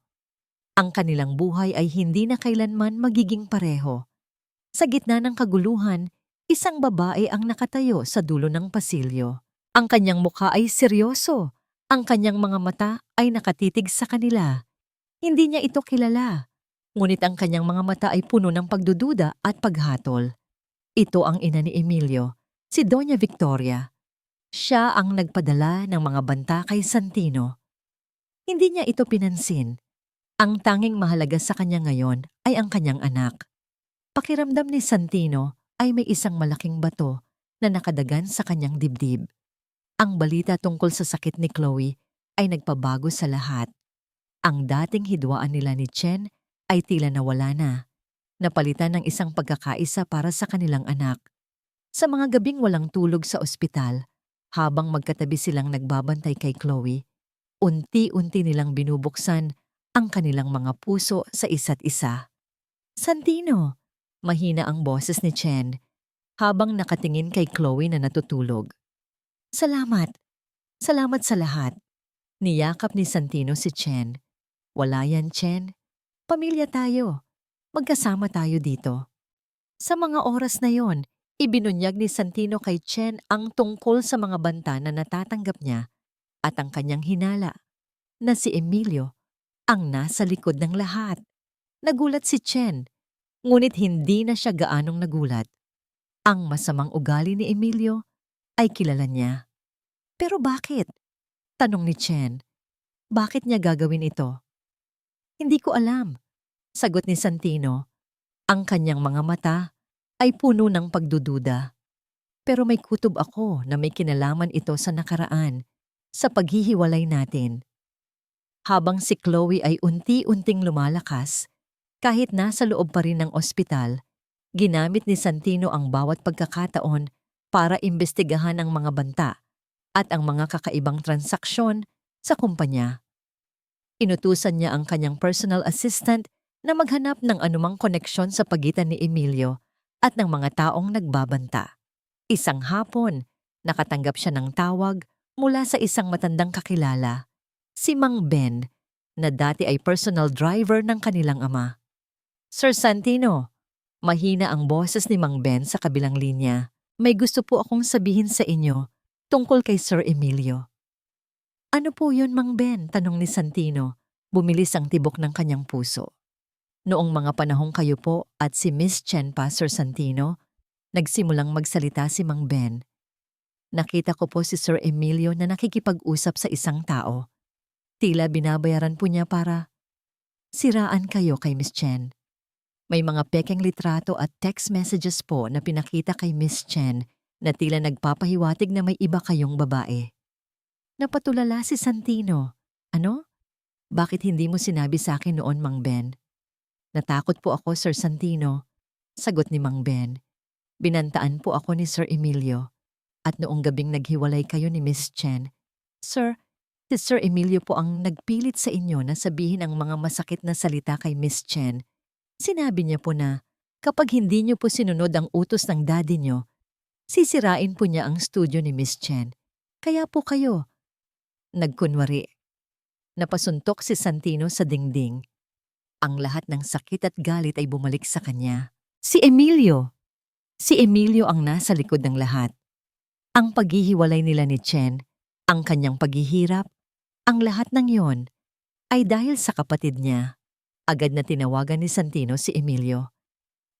Speaker 1: Ang kanilang buhay ay hindi na kailanman magiging pareho. Sa gitna ng kaguluhan, isang babae ang nakatayo sa dulo ng pasilyo. Ang kanyang mukha ay seryoso. Ang kanyang mga mata ay nakatitig sa kanila. Hindi niya ito kilala. Ngunit ang kanyang mga mata ay puno ng pagdududa at paghatol. Ito ang ina ni Emilio, si Doña Victoria. Siya ang nagpadala ng mga banta kay Santino. Hindi niya ito pinansin. Ang tanging mahalaga sa kanya ngayon ay ang kanyang anak. Pakiramdam ni Santino ay may isang malaking bato na nakadagan sa kanyang dibdib. Ang balita tungkol sa sakit ni Chloe ay nagpabago sa lahat. Ang dating hidwaan nila ni Chen ay tila nawala na. Napalitan ng isang pagkakaisa para sa kanilang anak. Sa mga gabing walang tulog sa ospital, habang magkatabi silang nagbabantay kay Chloe, unti-unti nilang binubuksan ang kanilang mga puso sa isa't isa. Santino, mahina ang boses ni Chen habang nakatingin kay Chloe na natutulog. Salamat. Salamat sa lahat. Niyakap ni Santino si Chen. Wala yan, Chen. Pamilya tayo. Magkasama tayo dito. Sa mga oras na yon, ibinunyag ni Santino kay Chen ang tungkol sa mga banta na natatanggap niya at ang kanyang hinala na si Emilio ang nasa likod ng lahat. Nagulat si Chen, ngunit hindi na siya gaanong nagulat. Ang masamang ugali ni Emilio ay kilala niya. Pero bakit? Tanong ni Chen. Bakit niya gagawin ito? Hindi ko alam. Sagot ni Santino. Ang kanyang mga mata ay puno ng pagdududa. Pero may kutob ako na may kinalaman ito sa nakaraan, sa paghihiwalay natin. Habang si Chloe ay unti-unting lumalakas, kahit nasa loob pa rin ng ospital, ginamit ni Santino ang bawat pagkakataon para imbestigahan ang mga banta at ang mga kakaibang transaksyon sa kumpanya. Inutusan niya ang kanyang personal assistant na maghanap ng anumang koneksyon sa pagitan ni Emilio at ng mga taong nagbabanta. Isang hapon, nakatanggap siya ng tawag mula sa isang matandang kakilala, si Mang Ben, na dati ay personal driver ng kanilang ama. Sir Santino, mahina ang boses ni Mang Ben sa kabilang linya. May gusto po akong sabihin sa inyo tungkol kay Sir Emilio. Ano po yun, Mang Ben? Tanong ni Santino. Bumilis ang tibok ng kanyang puso. Noong mga panahong kayo po at si Miss Chen pa, Sir Santino, nagsimulang magsalita si Mang Ben. Nakita ko po si Sir Emilio na nakikipag-usap sa isang tao. Tila binabayaran po niya para siraan kayo kay Miss Chen. May mga pekeng litrato at text messages po na pinakita kay Miss Chen na tila nagpapahiwatig na may iba kayong babae. Napatulala si Santino. Ano? Bakit hindi mo sinabi sa akin noon, Mang Ben? Natakot po ako, Sir Santino. Sagot ni Mang Ben. Binantaan po ako ni Sir Emilio. At noong gabing naghiwalay kayo ni Miss Chen, Sir, si Sir Emilio po ang nagpilit sa inyo na sabihin ang mga masakit na salita kay Miss Chen. Sinabi niya po na kapag hindi niyo po sinunod ang utos ng daddy niyo, sisirain po niya ang studio ni Miss Chen. Kaya po kayo. Nagkunwari. Napasuntok si Santino sa dingding. Ang lahat ng sakit at galit ay bumalik sa kanya. Si Emilio! Si Emilio ang nasa likod ng lahat. Ang paghihiwalay nila ni Chen, ang kanyang paghihirap, ang lahat ng yon, ay dahil sa kapatid niya. Agad na tinawagan ni Santino si Emilio.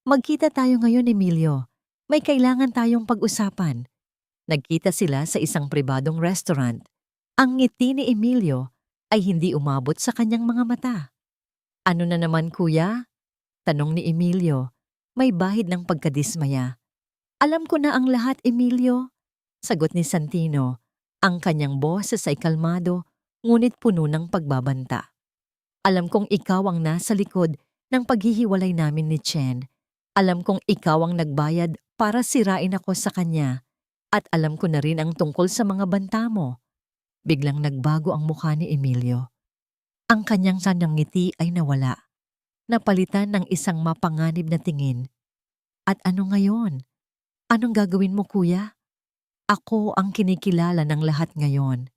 Speaker 1: Magkita tayo ngayon, Emilio. May kailangan tayong pag-usapan. Nagkita sila sa isang pribadong restaurant. Ang ngiti ni Emilio ay hindi umabot sa kanyang mga mata. Ano na naman, kuya? Tanong ni Emilio. May bahid ng pagkadismaya. Alam ko na ang lahat, Emilio. Sagot ni Santino. Ang kanyang boses ay kalmado, ngunit puno ng pagbabanta. Alam kong ikaw ang nasa likod ng paghihiwalay namin ni Chen. Alam kong ikaw ang nagbayad para sirain ako sa kanya. At alam ko na rin ang tungkol sa mga banta mo. Biglang nagbago ang mukha ni Emilio. Ang kanyang sanyang ngiti ay nawala. Napalitan ng isang mapanganib na tingin. At ano ngayon? Anong gagawin mo, kuya? Ako ang kinikilala ng lahat ngayon.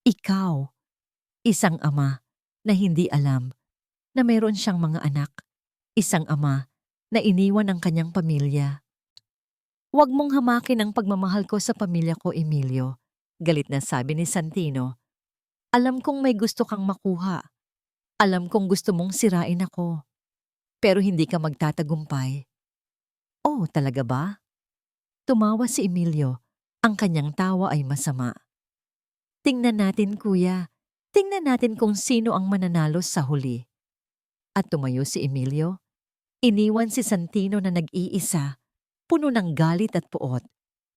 Speaker 1: Ikaw, isang ama na hindi alam na mayroon siyang mga anak. Isang ama na iniwan ang kanyang pamilya. Huwag mong hamakin ang pagmamahal ko sa pamilya ko, Emilio. Galit na sabi ni Santino. Alam kong may gusto kang makuha. Alam kong gusto mong sirain ako. Pero hindi ka magtatagumpay. Oh, talaga ba? Tumawa si Emilio. Ang kanyang tawa ay masama. Tingnan natin, kuya. Tingnan natin kung sino ang mananalo sa huli. At tumayo si Emilio. Iniwan si Santino na nag-iisa, puno ng galit at puot.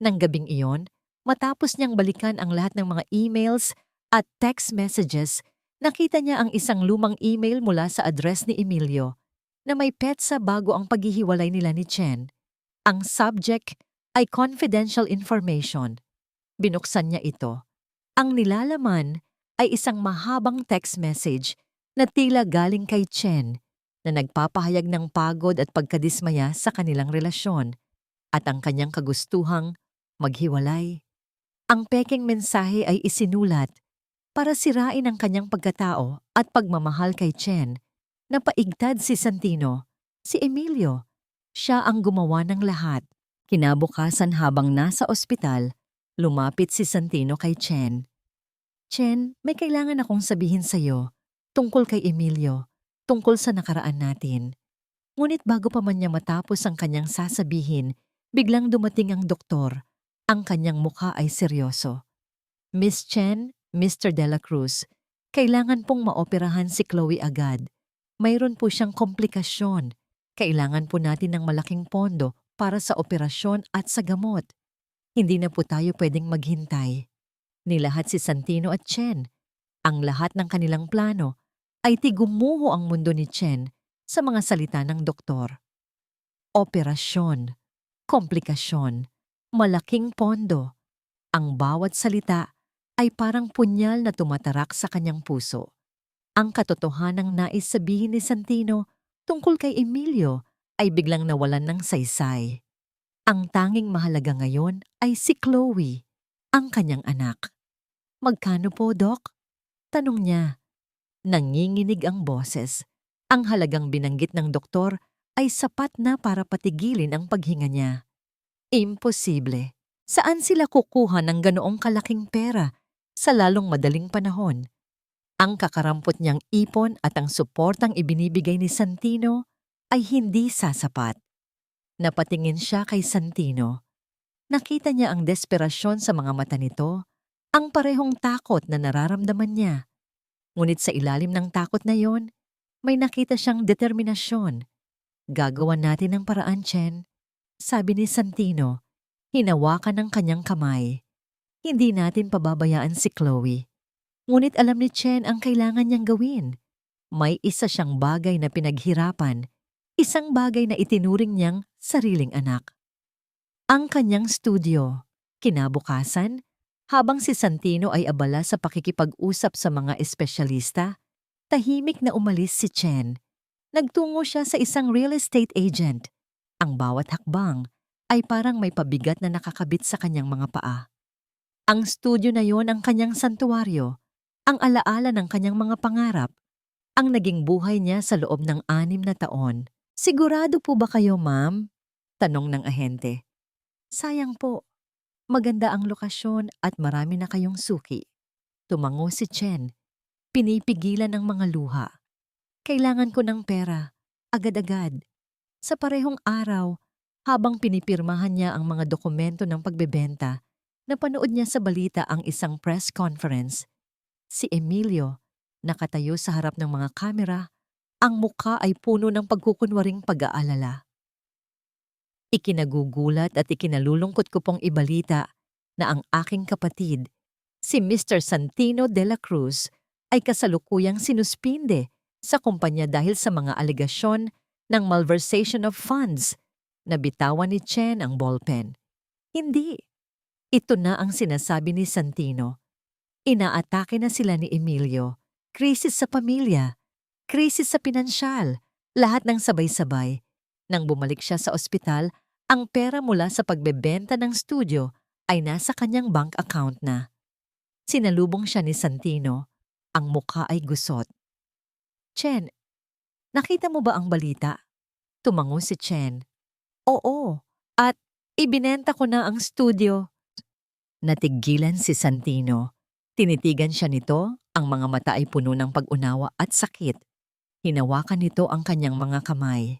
Speaker 1: Nang gabing iyon, matapos niyang balikan ang lahat ng mga emails at text messages, nakita niya ang isang lumang email mula sa address ni Emilio na may petsa bago ang paghihiwalay nila ni Chen. Ang subject ay confidential information. Binuksan niya ito. Ang nilalaman ay isang mahabang text message na tila galing kay Chen na nagpapahayag ng pagod at pagkadismaya sa kanilang relasyon at ang kanyang kagustuhang maghiwalay. Ang pekeng mensahe ay isinulat para sirain ang kanyang pagkatao at pagmamahal kay Chen. Napaigtad si Santino, si Emilio. Siya ang gumawa ng lahat. Kinabukasan habang nasa ospital, lumapit si Santino kay Chen. Chen, may kailangan akong sabihin sa'yo tungkol kay Emilio, tungkol sa nakaraan natin. Ngunit bago pa man niya matapos ang kanyang sasabihin, biglang dumating ang doktor. Ang kanyang mukha ay seryoso. Miss Chen, Mr. De La Cruz, kailangan pong maoperahan si Chloe agad. Mayroon po siyang komplikasyon. Kailangan po natin ng malaking pondo para sa operasyon at sa gamot. Hindi na po tayo pwedeng maghintay. Nilahat si Santino at Chen. Ang lahat ng kanilang plano ay tigumuho ang mundo ni Chen sa mga salita ng doktor. Operasyon, komplikasyon, malaking pondo. Ang bawat salita ay parang punyal na tumatarak sa kanyang puso. Ang katotohanang nais sabihin ni Santino tungkol kay Emilio ay biglang nawalan ng saysay. Ang tanging mahalaga ngayon ay si Chloe, ang kanyang anak. Magkano po, Doc? Tanong niya. Nanginginig ang boses. Ang halagang binanggit ng doktor ay sapat na para patigilin ang paghinga niya. Imposible. Saan sila kukuha ng ganoong kalaking pera sa lalong madaling panahon? Ang kakarampot niyang ipon at ang suportang ibinibigay ni Santino ay hindi sasapat. Napatingin siya kay Santino. Nakita niya ang desperasyon sa mga mata nito, ang parehong takot na nararamdaman niya. Ngunit sa ilalim ng takot na yon, may nakita siyang determinasyon. Gagawan natin ng paraan, Chen, sabi ni Santino. Hinawakan ng kanyang kamay. Hindi natin pababayaan si Chloe. Ngunit alam ni Chen ang kailangan niyang gawin. May isa siyang bagay na pinaghirapan, isang bagay na itinuring niyang sariling anak. Ang kanyang studio. Kinabukasan, habang si Santino ay abala sa pakikipag-usap sa mga espesyalista, tahimik na umalis si Chen. Nagtungo siya sa isang real estate agent. Ang bawat hakbang ay parang may pabigat na nakakabit sa kanyang mga paa. Ang studio na yon ang kanyang santuwaryo, ang alaala ng kanyang mga pangarap, ang naging buhay niya sa loob ng 6 na taon. Sigurado po ba kayo, ma'am? Tanong ng ahente. Sayang po. Maganda ang lokasyon at marami na kayong suki. Tumango si Chen. pinipigilan ang mga luha. Kailangan ko ng pera, agad-agad. Sa parehong araw, habang pinipirmahan niya ang mga dokumento ng pagbebenta, napanood niya sa balita ang isang press conference. Si Emilio, nakatayo sa harap ng mga kamera, ang mukha ay puno ng pagkukunwaring pag-aalala. Ikinagugulat at ikinalulungkot ko pong ibalita na ang aking kapatid, si Mr. Santino de la Cruz, ay kasalukuyang sinuspinde sa kumpanya dahil sa mga alegasyon ng malversation of funds. Nabitawan ni Chen ang ballpen. Hindi. Ito na ang sinasabi ni Santino. Inaatake na sila ni Emilio. Krisis sa pamilya. Krisis sa pinansyal. Lahat ng sabay-sabay. Nang bumalik siya sa ospital, ang pera mula sa pagbebenta ng studio ay nasa kanyang bank account na. Sinalubong siya ni Santino. Ang mukha ay gusot. Chen, nakita mo ba ang balita? Tumango si Chen. Oo, at ibinenta ko na ang studio. Natigilan si Santino. Tinitigan siya nito, ang mga mata ay puno ng pag-unawa at sakit. Hinawakan nito ang kanyang mga kamay.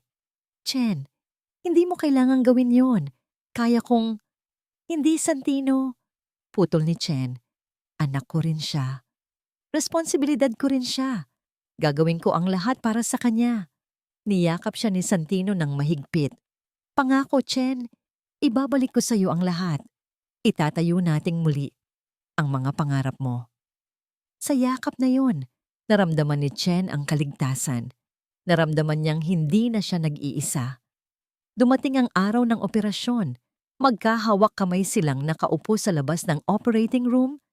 Speaker 1: Chen, hindi mo kailangang gawin yon. Kaya kong... Hindi, Santino. Putol ni Chen. Anak ko rin siya. Responsibilidad ko rin siya. Gagawin ko ang lahat para sa kanya. Niyakap siya ni Santino ng mahigpit. Pangako, Chen, ibabalik ko sa iyo ang lahat. Itatayo nating muli ang mga pangarap mo. Sa yakap na yon, naramdaman ni Chen ang kaligtasan. Naramdaman niyang hindi na siya nag-iisa. Dumating ang araw ng operasyon. Magkahawak kamay silang nakaupo sa labas ng operating room,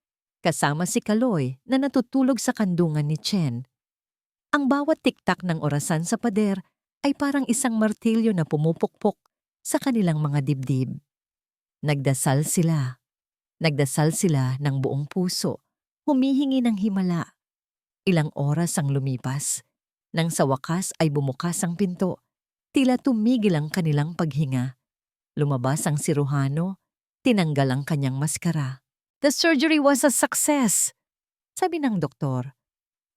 Speaker 1: kasama si Kaloy na natutulog sa kandungan ni Chen. Ang bawat tiktak ng orasan sa pader ay parang isang martilyo na pumupukpok sa kanilang mga dibdib. Nagdasal sila. Nagdasal sila ng buong puso, humihingi ng himala. Ilang oras ang lumipas. Nang sa wakas ay bumukas ang pinto, tila tumigil ang kanilang paghinga. Lumabas ang siruhano, tinanggal ang kanyang maskara. The surgery was a success, sabi ng doktor.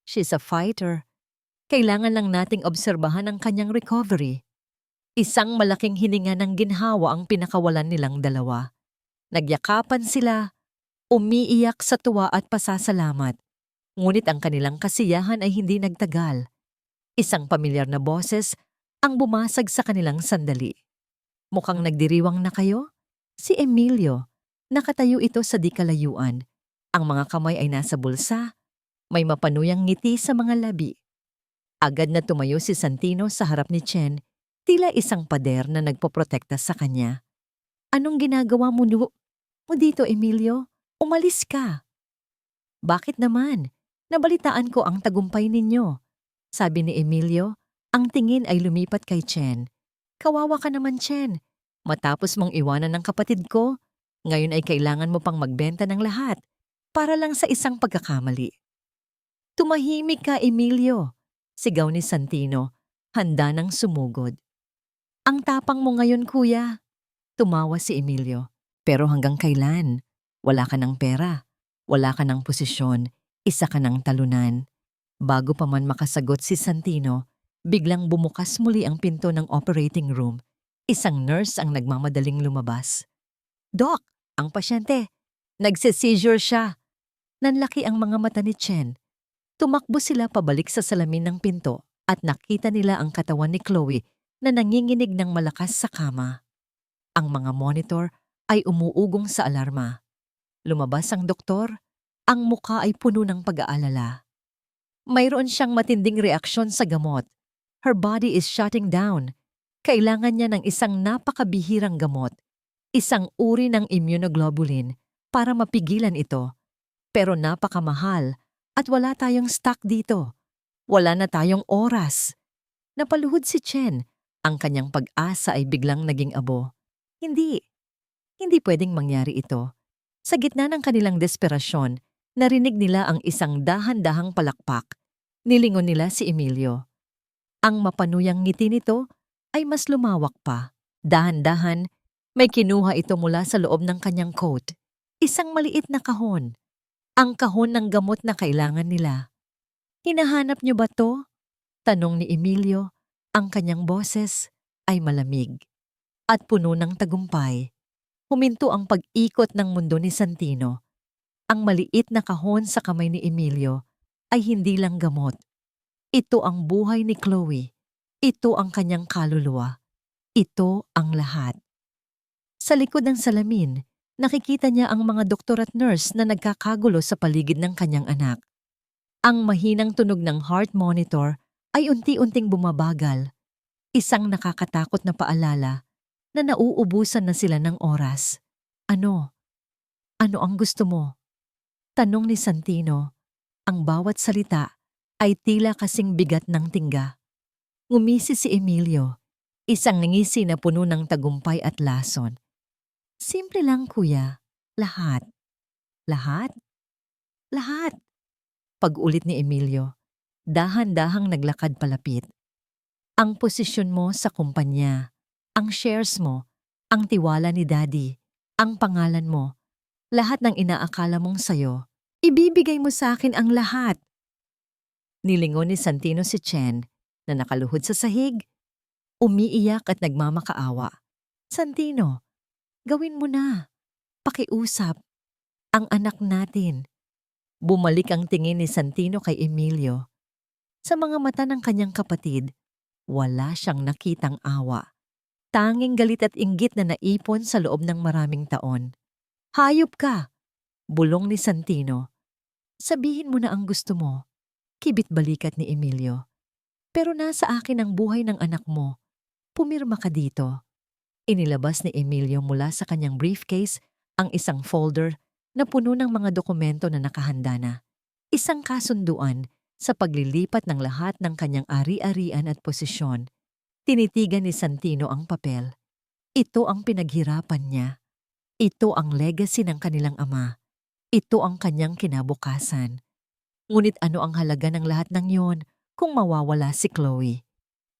Speaker 1: She's a fighter. Kailangan lang nating obserbahan ang kanyang recovery. Isang malaking hininga ng ginhawa ang pinakawalan nilang dalawa. Nagyakapan sila, umiiyak sa tuwa at pasasalamat. Ngunit ang kanilang kasiyahan ay hindi nagtagal. Isang pamilyar na boses ang bumasag sa kanilang sandali. Mukhang nagdiriwang na kayo? Si Emilio. Nakatayo ito sa di kalayuan. Ang mga kamay ay nasa bulsa. May mapanuyang ngiti sa mga labi. Agad na tumayo si Santino sa harap ni Chen, tila isang pader na nagpoprotekta sa kanya. Anong ginagawa mo dito, Emilio? Umalis ka. Bakit naman? Nabalitaan ko ang tagumpay ninyo. Sabi ni Emilio, ang tingin ay lumipat kay Chen. Kawawa ka naman, Chen. Matapos mong iwanan ng kapatid ko, ngayon ay kailangan mo pang magbenta ng lahat para lang sa isang pagkakamali. Tumahimik ka, Emilio. Sigaw ni Santino, handa nang sumugod. Ang tapang mo ngayon, kuya. Tumawa si Emilio. Pero hanggang kailan? Wala ka ng pera. Wala ka ng posisyon. Isa ka ng talunan. Bago pa man makasagot si Santino, biglang bumukas muli ang pinto ng operating room. Isang nurse ang nagmamadaling lumabas. Doc, ang pasyente. Nagse-seizure siya. Nanlaki ang mga mata ni Chen. Tumakbo sila pabalik sa salamin ng pinto at nakita nila ang katawan ni Chloe na nanginginig ng malakas sa kama. Ang mga monitor ay umuugong sa alarma. Lumabas ang doktor, ang mukha ay puno ng pag-aalala. Mayroon siyang matinding reaksyon sa gamot. Her body is shutting down. Kailangan niya ng isang napakabihirang gamot, isang uri ng immunoglobulin para mapigilan ito. Pero napakamahal. At wala tayong stock dito. Wala na tayong oras. Napaluhod si Chen. Ang kanyang pag-asa ay biglang naging abo. Hindi pwedeng mangyari ito. Sa gitna ng kanilang desperasyon, narinig nila ang isang dahan-dahang palakpak. Nilingon nila si Emilio. Ang mapanuyang ngiti nito ay mas lumawak pa. Dahan-dahan, may kinuha ito mula sa loob ng kanyang coat. Isang maliit na kahon. Ang kahon ng gamot na kailangan nila. Hinahanap niyo ba to? Tanong ni Emilio. Ang kanyang boses ay malamig at puno ng tagumpay. Huminto ang pag-ikot ng mundo ni Santino. Ang maliit na kahon sa kamay ni Emilio ay hindi lang gamot. Ito ang buhay ni Chloe. Ito ang kanyang kaluluwa. Ito ang lahat. Sa likod ng salamin, nakikita niya ang mga doktor at nurse na nagkakagulo sa paligid ng kanyang anak. Ang mahinang tunog ng heart monitor ay unti-unting bumabagal. Isang nakakatakot na paalala na nauubusan na sila ng oras. Ano? Ano ang gusto mo? Tanong ni Santino. Ang bawat salita ay tila kasing bigat ng tingga. Ngumisi si Emilio, isang ngisi na puno ng tagumpay at lason. Simple lang, kuya. Lahat. Lahat? Lahat. Pag-ulit ni Emilio, dahan-dahang naglakad palapit. Ang posisyon mo sa kumpanya, ang shares mo, ang tiwala ni Daddy, ang pangalan mo, lahat ng inaakala mong sayo, ibibigay mo sa akin ang lahat. Nilingon ni Santino si Chen na nakaluhod sa sahig. Umiiyak at nagmamakaawa. Santino, gawin mo na. Pakiusap. Ang anak natin. Bumalik ang tingin ni Santino kay Emilio. Sa mga mata ng kanyang kapatid, wala siyang nakitang awa. Tanging galit at inggit na naipon sa loob ng maraming taon. Hayop ka! Bulong ni Santino. Sabihin mo na ang gusto mo. Kibit balikat ni Emilio. Pero nasa akin ang buhay ng anak mo. Pumirma ka dito. Inilabas ni Emilio mula sa kanyang briefcase ang isang folder na puno ng mga dokumento na nakahanda na. Isang kasunduan sa paglilipat ng lahat ng kanyang ari-arian at posisyon. Tinitigan ni Santino ang papel. Ito ang pinaghirapan niya. Ito ang legacy ng kanilang ama. Ito ang kanyang kinabukasan. Ngunit ano ang halaga ng lahat ng yon kung mawawala si Chloe?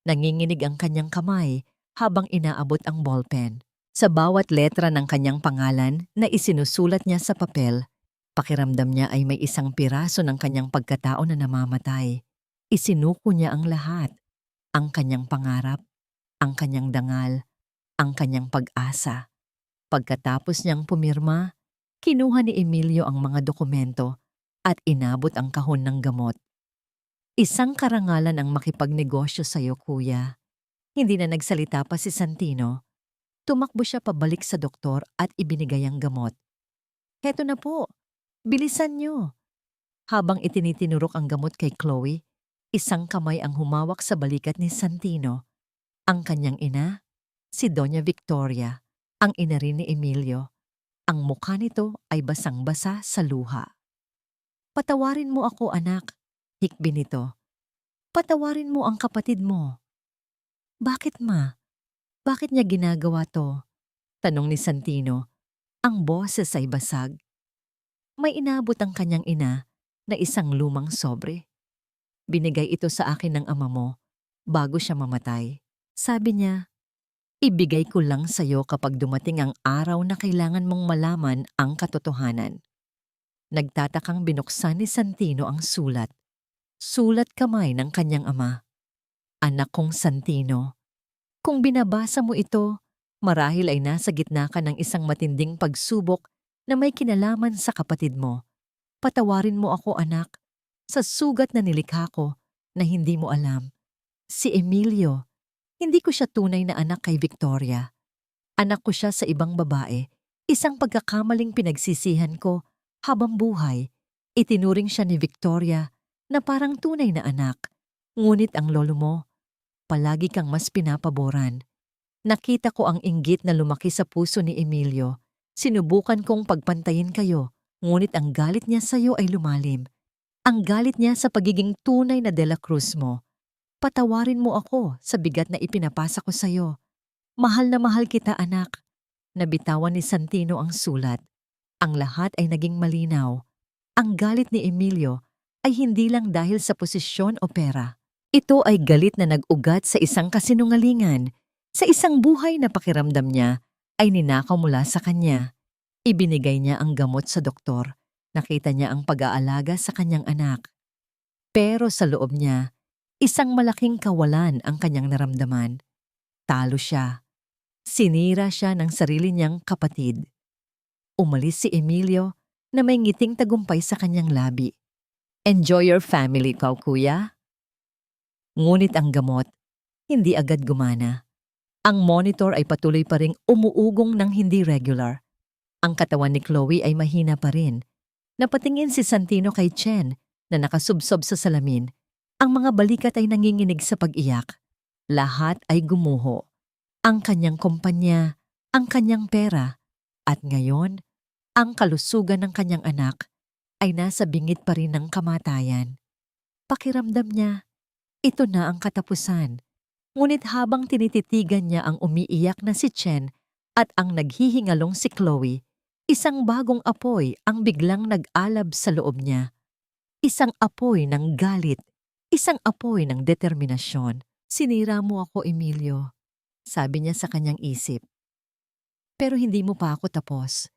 Speaker 1: Nanginginig ang kanyang kamay habang inaabot ang ballpen. Sa bawat letra ng kanyang pangalan na isinusulat niya sa papel, pakiramdam niya ay may isang piraso ng kanyang pagkatao na namamatay. Isinuko niya ang lahat. Ang kanyang pangarap, ang kanyang dangal, ang kanyang pag-asa. Pagkatapos niyang pumirma, kinuha ni Emilio ang mga dokumento at inabot ang kahon ng gamot. Isang karangalan ang makipagnegosyo sa'yo, kuya. Hindi na nagsalita pa si Santino. Tumakbo siya pabalik sa doktor at ibinigay ang gamot. Heto na po, bilisan niyo. Habang itinitinurok ang gamot kay Chloe, isang kamay ang humawak sa balikat ni Santino. Ang kanyang ina, si Doña Victoria, ang ina rin ni Emilio. Ang mukha nito ay basang-basa sa luha. Patawarin mo ako, anak, hikbi nito. Patawarin mo ang kapatid mo. Bakit, ma? Bakit niya ginagawa to? Tanong ni Santino. Ang boses ay basag. May inabot ang kanyang ina na isang lumang sobre. Binigay ito sa akin ng ama mo bago siya mamatay. Sabi niya, ibigay ko lang sa'yo kapag dumating ang araw na kailangan mong malaman ang katotohanan. Nagtatakang binuksan ni Santino ang sulat. Sulat kamay ng kanyang ama. Anak kong Santino, kung binabasa mo ito, marahil ay nasa gitna ka ng isang matinding pagsubok na may kinalaman sa kapatid mo. Patawarin mo ako, anak, sa sugat na nilikha ko na hindi mo alam. Si Emilio, hindi ko siya tunay na anak kay Victoria. Anak ko siya sa ibang babae, isang pagkakamaling pinagsisihan ko habang buhay. Itinuring siya ni Victoria na parang tunay na anak. Ngunit ang lolo mo, palagi kang mas pinapaboran. Nakita ko ang inggit na lumaki sa puso ni Emilio. Sinubukan kong pagpantayin kayo, ngunit ang galit niya sa iyo ay lumalim. Ang galit niya sa pagiging tunay na De La Cruz mo. Patawarin mo ako sa bigat na ipinapasa ko sa iyo. Mahal na mahal kita, anak. Nabitawan ni Santino ang sulat. Ang lahat ay naging malinaw. Ang galit ni Emilio ay hindi lang dahil sa posisyon o pera. Ito ay galit na nag-ugat sa isang kasinungalingan, sa isang buhay na pakiramdam niya ay ninakaw mula sa kanya. Ibinigay niya ang gamot sa doktor. Nakita niya ang pag-aalaga sa kanyang anak. Pero sa loob niya, isang malaking kawalan ang kanyang naramdaman. Talo siya. Sinira siya ng sarili niyang kapatid. Umalis si Emilio na may ngiting tagumpay sa kanyang labi. Enjoy your family, kuya. Ngunit ang gamot, hindi agad gumana. Ang monitor ay patuloy pa ring umuugong ng hindi regular. Ang katawan ni Chloe ay mahina pa rin. Napatingin si Santino kay Chen na nakasubsob sa salamin. Ang mga balikat ay nanginginig sa pag-iyak. Lahat ay gumuho. Ang kanyang kumpanya, ang kanyang pera, at ngayon, ang kalusugan ng kanyang anak ay nasa bingit pa rin ng kamatayan. Pakiramdam niya, ito na ang katapusan. Ngunit habang tinititigan niya ang umiiyak na si Chen at ang naghihingalong si Chloe, isang bagong apoy ang biglang nag-alab sa loob niya. Isang apoy ng galit, isang apoy ng determinasyon. Sinira mo ako, Emilio, sabi niya sa kanyang isip. Pero hindi mo pa ako tapos.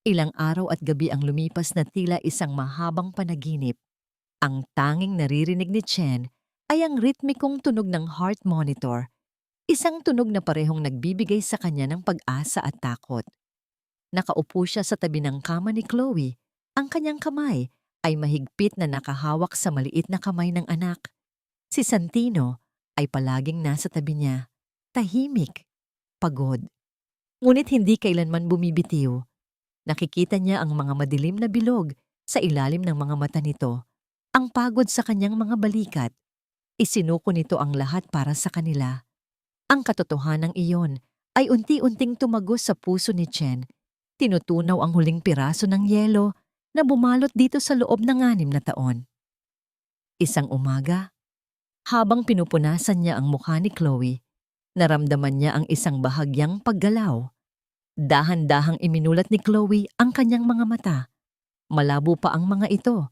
Speaker 1: Ilang araw at gabi ang lumipas na tila isang mahabang panaginip. Ang tanging naririnig ni Chen ay ang ritmikong tunog ng heart monitor, isang tunog na parehong nagbibigay sa kanya ng pag-asa at takot. Nakaupo siya sa tabi ng kama ni Chloe. Ang kanyang kamay ay mahigpit na nakahawak sa maliit na kamay ng anak. Si Santino ay palaging nasa tabi niya, tahimik, pagod. Ngunit hindi kailanman bumibitiw. Nakikita niya ang mga madilim na bilog sa ilalim ng mga mata nito, ang pagod sa kanyang mga balikat. Isinuko nito ang lahat para sa kanila. Ang katotohanang iyon ay unti-unting tumagos sa puso ni Chen. Tinutunaw ang huling piraso ng yelo na bumalot dito sa loob ng 6 na taon. Isang umaga, habang pinupunasan niya ang mukha ni Chloe, naramdaman niya ang isang bahagyang paggalaw. Dahan-dahang iminulat ni Chloe ang kanyang mga mata. Malabo pa ang mga ito,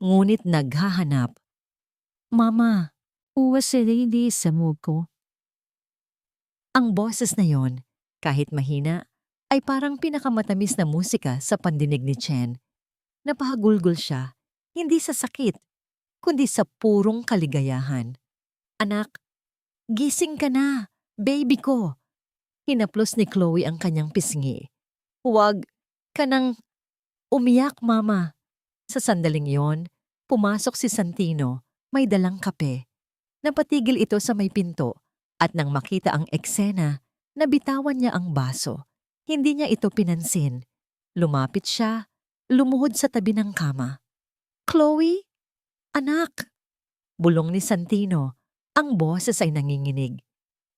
Speaker 1: ngunit naghahanap. Mama, uwas si Lady sa mug ko. Ang boses na yon, kahit mahina, ay parang pinakamatamis na musika sa pandinig ni Chen. Napahagulgol siya, hindi sa sakit, kundi sa purong kaligayahan. Anak, gising ka na, baby ko. Hinaplos ni Chloe ang kanyang pisngi. Huwag ka nang umiyak, mama. Sa sandaling yon, pumasok si Santino, may dalang kape. Napatigil ito sa may pinto at nang makita ang eksena, nabitawan niya ang baso. Hindi niya ito pinansin. Lumapit siya, lumuhod sa tabi ng kama. Chloe? Anak! Bulong ni Santino, ang boses ay nanginginig.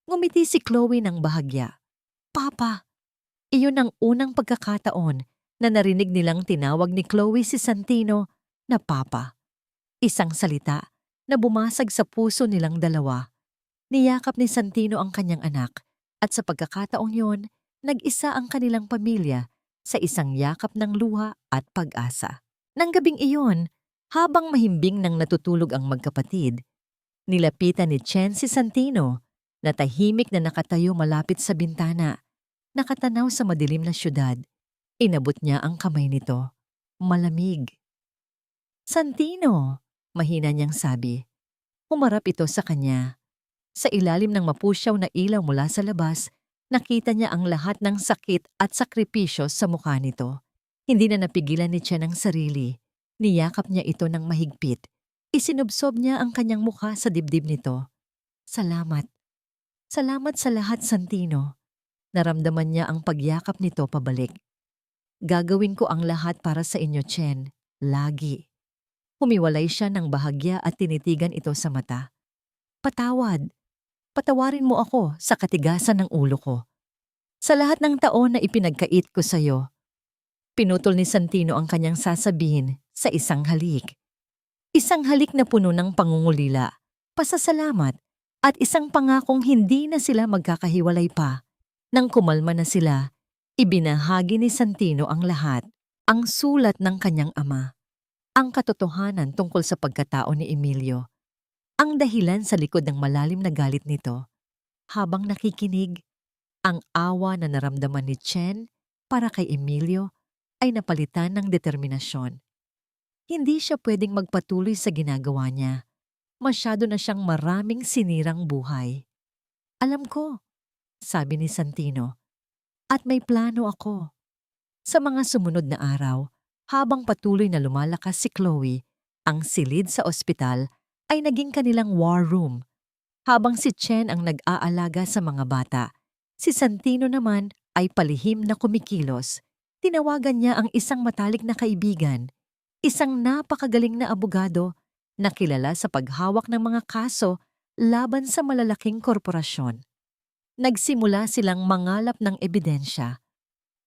Speaker 1: Ngumiti si Chloe ng bahagya. Papa! Iyon ang unang pagkakataon na narinig nilang tinawag ni Chloe si Santino na Papa. Isang salita na bumasag sa puso nilang dalawa. Niyakap ni Santino ang kanyang anak at sa pagkakataong yon, nag-isa ang kanilang pamilya sa isang yakap ng luha at pag-asa. Nang gabing iyon, habang mahimbing nang natutulog ang magkapatid, nilapitan ni Chen si Santino na tahimik na nakatayo malapit sa bintana, nakatanaw sa madilim na syudad. Inabot niya ang kamay nito. Malamig. Santino, mahina niyang sabi. Humarap ito sa kanya. Sa ilalim ng mapusyaw na ilaw mula sa labas, nakita niya ang lahat ng sakit at sakripisyo sa mukha nito. Hindi na napigilan ni Chen ang sarili. Niyakap niya ito ng mahigpit. Isinubsob niya ang kanyang mukha sa dibdib nito. Salamat. Salamat sa lahat, Santino. Naramdaman niya ang pagyakap nito pabalik. Gagawin ko ang lahat para sa inyo, Chen. Lagi. Humiwalay siya ng bahagya at tinitigan ito sa mata. Patawad. Patawarin mo ako sa katigasan ng ulo ko. Sa lahat ng taon na ipinagkait ko sa iyo. Pinutol ni Santino ang kanyang sasabihin sa isang halik. Isang halik na puno ng pangungulila, pasasalamat, at isang pangakong hindi na sila magkakahiwalay pa. Nang kumalma na sila, ibinahagi ni Santino ang lahat, ang sulat ng kanyang ama, ang katotohanan tungkol sa pagkatao ni Emilio, ang dahilan sa likod ng malalim na galit nito. Habang nakikinig, ang awa na naramdaman ni Chen para kay Emilio ay napalitan ng determinasyon. Hindi siya pwedeng magpatuloy sa ginagawa niya. Masyado na siyang maraming sinirang buhay. Alam ko, sabi ni Santino, at may plano ako. Sa mga sumunod na araw, habang patuloy na lumalakas si Chloe, ang silid sa ospital ay naging kanilang war room. Habang si Chen ang nag-aalaga sa mga bata, si Santino naman ay palihim na kumikilos. Tinawagan niya ang isang matalik na kaibigan, isang napakagaling na abogado na kilala sa paghawak ng mga kaso laban sa malalaking korporasyon. Nagsimula silang mangalap ng ebidensya.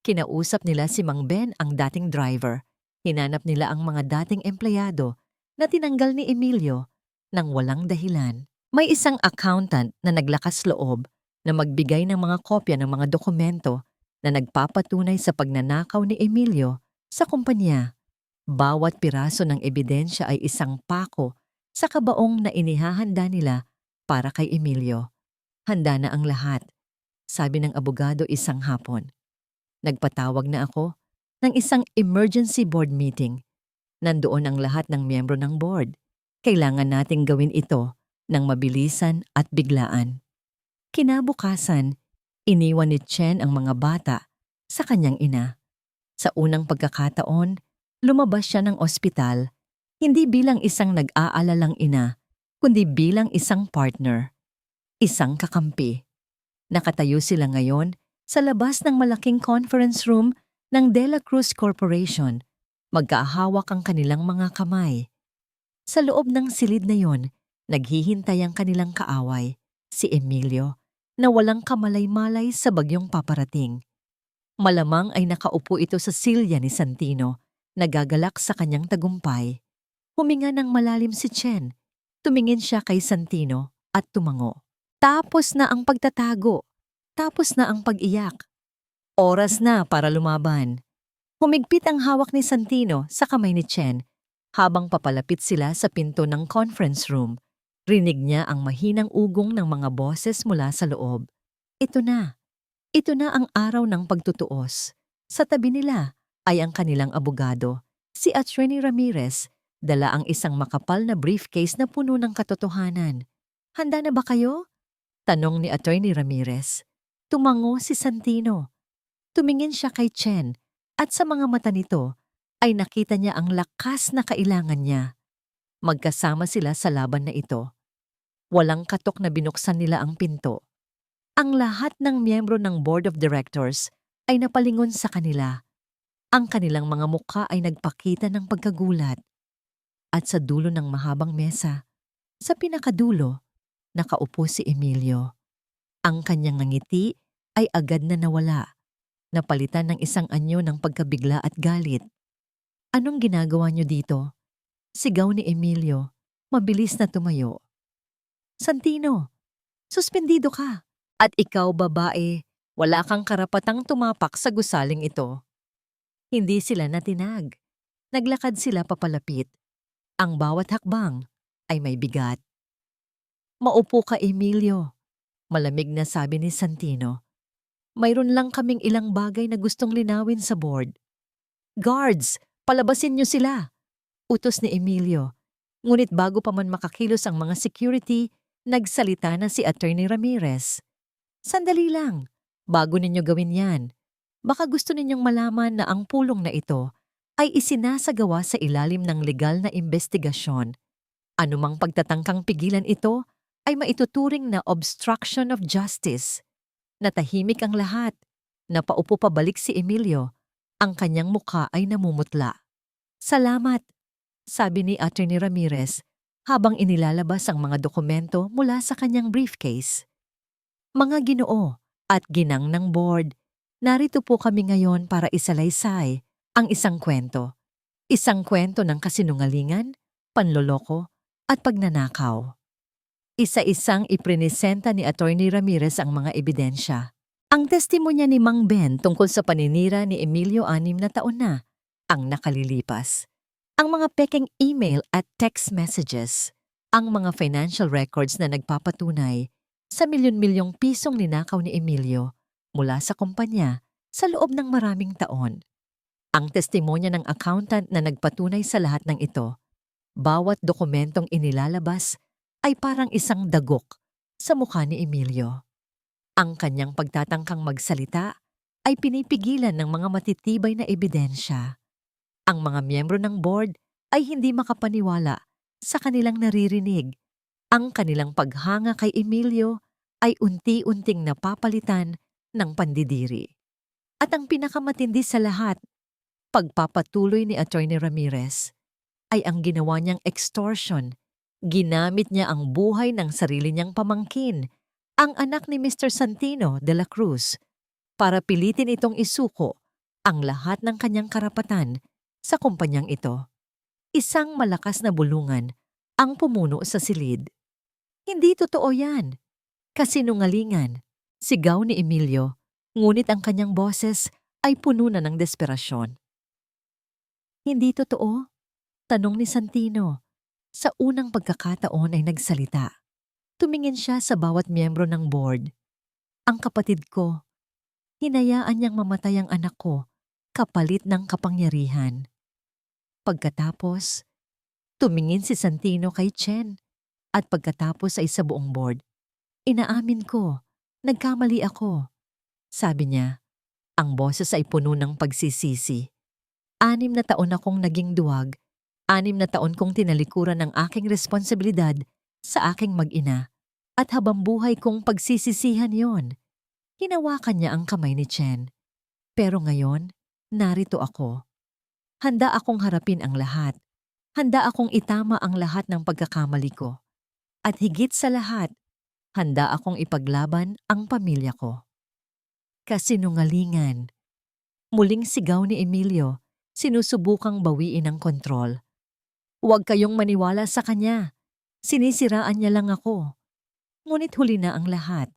Speaker 1: Kinausap nila si Mang Ben, ang dating driver. Hinanap nila ang mga dating empleyado na tinanggal ni Emilio nang walang dahilan. May isang accountant na naglakas loob na magbigay ng mga kopya ng mga dokumento na nagpapatunay sa pagnanakaw ni Emilio sa kumpanya. Bawat piraso ng ebidensya ay isang pako sa kabaong na inihahanda nila para kay Emilio. Handa na ang lahat, sabi ng abogado isang hapon. Nagpatawag na ako ng isang emergency board meeting. Nandoon ang lahat ng miyembro ng board. Kailangan nating gawin ito ng mabilisan at biglaan. Kinabukasan, iniwan ni Chen ang mga bata sa kanyang ina. Sa unang pagkakataon, lumabas siya ng ospital, hindi bilang isang nag-aalalang ina, kundi bilang isang partner, isang kakampi. Nakatayo sila ngayon sa labas ng malaking conference room ng De La Cruz Corporation. Magkahawak ang kanilang mga kamay. Sa loob ng silid na yon, naghihintay ang kanilang kaaway, si Emilio, na walang kamalay-malay sa bagyong paparating. Malamang ay nakaupo ito sa silya ni Santino, nagagalak sa kanyang tagumpay. Huminga ng malalim si Chen. Tumingin siya kay Santino at tumango. Tapos na ang pagtatago. Tapos na ang pag-iyak. Oras na para lumaban. Humigpit ang hawak ni Santino sa kamay ni Chen. Habang papalapit sila sa pinto ng conference room, rinig niya ang mahinang ugong ng mga boses mula sa loob. Ito na. Ito na ang araw ng pagtutuos. Sa tabi nila ay ang kanilang abogado, si Attorney Ramirez, dala ang isang makapal na briefcase na puno ng katotohanan. Handa na ba kayo? Tanong ni Attorney Ramirez. Tumango si Santino. Tumingin siya kay Chen at sa mga mata nito ay nakita niya ang lakas na kailangan niya. Magkasama sila sa laban na ito. Walang katok na binuksan nila ang pinto. Ang lahat ng miyembro ng Board of Directors ay napalingon sa kanila. Ang kanilang mga mukha ay nagpakita ng pagkagulat. At sa dulo ng mahabang mesa, sa pinakadulo, nakaupo si Emilio. Ang kanyang ngiti ay agad na nawala, napalitan ng isang anyo ng pagkabigla at galit. Anong ginagawa niyo dito? Sigaw ni Emilio, mabilis na tumayo. Santino, suspendido ka. At ikaw, babae, wala kang karapatang tumapak sa gusaling ito. Hindi sila natinag. Naglakad sila papalapit. Ang bawat hakbang ay may bigat. Maupo ka, Emilio. Malamig na sabi ni Santino. Mayroon lang kaming ilang bagay na gustong linawin sa board. Guards, palabasin niyo sila. Utos ni Emilio. Ngunit bago pa man makakilos ang mga security, nagsalita na si Attorney Ramirez. Sandali lang, bago ninyo gawin yan. Baka gusto ninyong malaman na ang pulong na ito ay isinasagawa sa ilalim ng legal na investigasyon. Anumang pagtatangkang pigilan ito ay maituturing na obstruction of justice. Natahimik ang lahat. Napaupo pabalik si Emilio. Ang kanyang mukha ay namumutla. Salamat, sabi ni Attorney Ramirez habang inilalabas ang mga dokumento mula sa kanyang briefcase. Mga ginoo at ginang ng board, narito po kami ngayon para isalaysay ang isang kwento. Isang kwento ng kasinungalingan, panloloko at pagnanakaw. Isa-isang iprinisenta ni Attorney Ramirez ang mga ebidensya. Ang testimonya ni Mang Ben tungkol sa paninira ni Emilio 6 na taon na ang nakalilipas. Ang mga pekeng email at text messages. Ang mga financial records na nagpapatunay sa milyon-milyong pisong ninakaw ni Emilio mula sa kumpanya sa loob ng maraming taon. Ang testimonya ng accountant na nagpatunay sa lahat ng ito. Bawat dokumentong inilalabas ay parang isang dagok sa mukha ni Emilio. Ang kanyang pagtatangkang magsalita ay pinipigilan ng mga matitibay na ebidensya. Ang mga miyembro ng board ay hindi makapaniwala sa kanilang naririnig. Ang kanilang paghanga kay Emilio ay unti-unting napapalitan ng pandidiri. At ang pinakamatindi sa lahat, pagpapatuloy ni Attorney Ramirez ay ang ginawa niyang extortion. Ginamit niya ang buhay ng sarili niyang pamangkin, ang anak ni Mr. Santino de la Cruz, para pilitin itong isuko ang lahat ng kanyang karapatan sa kumpanyang ito. Isang malakas na bulungan ang pumuno sa silid. Hindi totoo yan. Kasinungalingan. Sigaw ni Emilio, ngunit ang kanyang boses ay puno na ng desperasyon. Hindi totoo? Tanong ni Santino. Sa unang pagkakataon ay nagsalita. Tumingin siya sa bawat miyembro ng board. Ang kapatid ko, hinayaan niyang mamatay ang anak ko kapalit ng kapangyarihan. Pagkatapos, tumingin si Santino kay Chen at pagkatapos ay sa buong board. Inaamin ko, nagkamali ako. Sabi niya, ang boses ay puno ng pagsisisi. 6 na taon akong naging duwag. 6 na taon kong tinalikuran ang aking responsibilidad sa aking mag-ina at habang buhay kong pagsisisihan yon. Hinawakan niya ang kamay ni Chen. Pero ngayon, narito ako. Handa akong harapin ang lahat. Handa akong itama ang lahat ng pagkakamali ko. At higit sa lahat, handa akong ipaglaban ang pamilya ko. Kasinungalingan. Muling sigaw ni Emilio, sinusubukang bawiin ang kontrol. Huwag kayong maniwala sa kanya. Sinisiraan niya lang ako. Ngunit huli na ang lahat.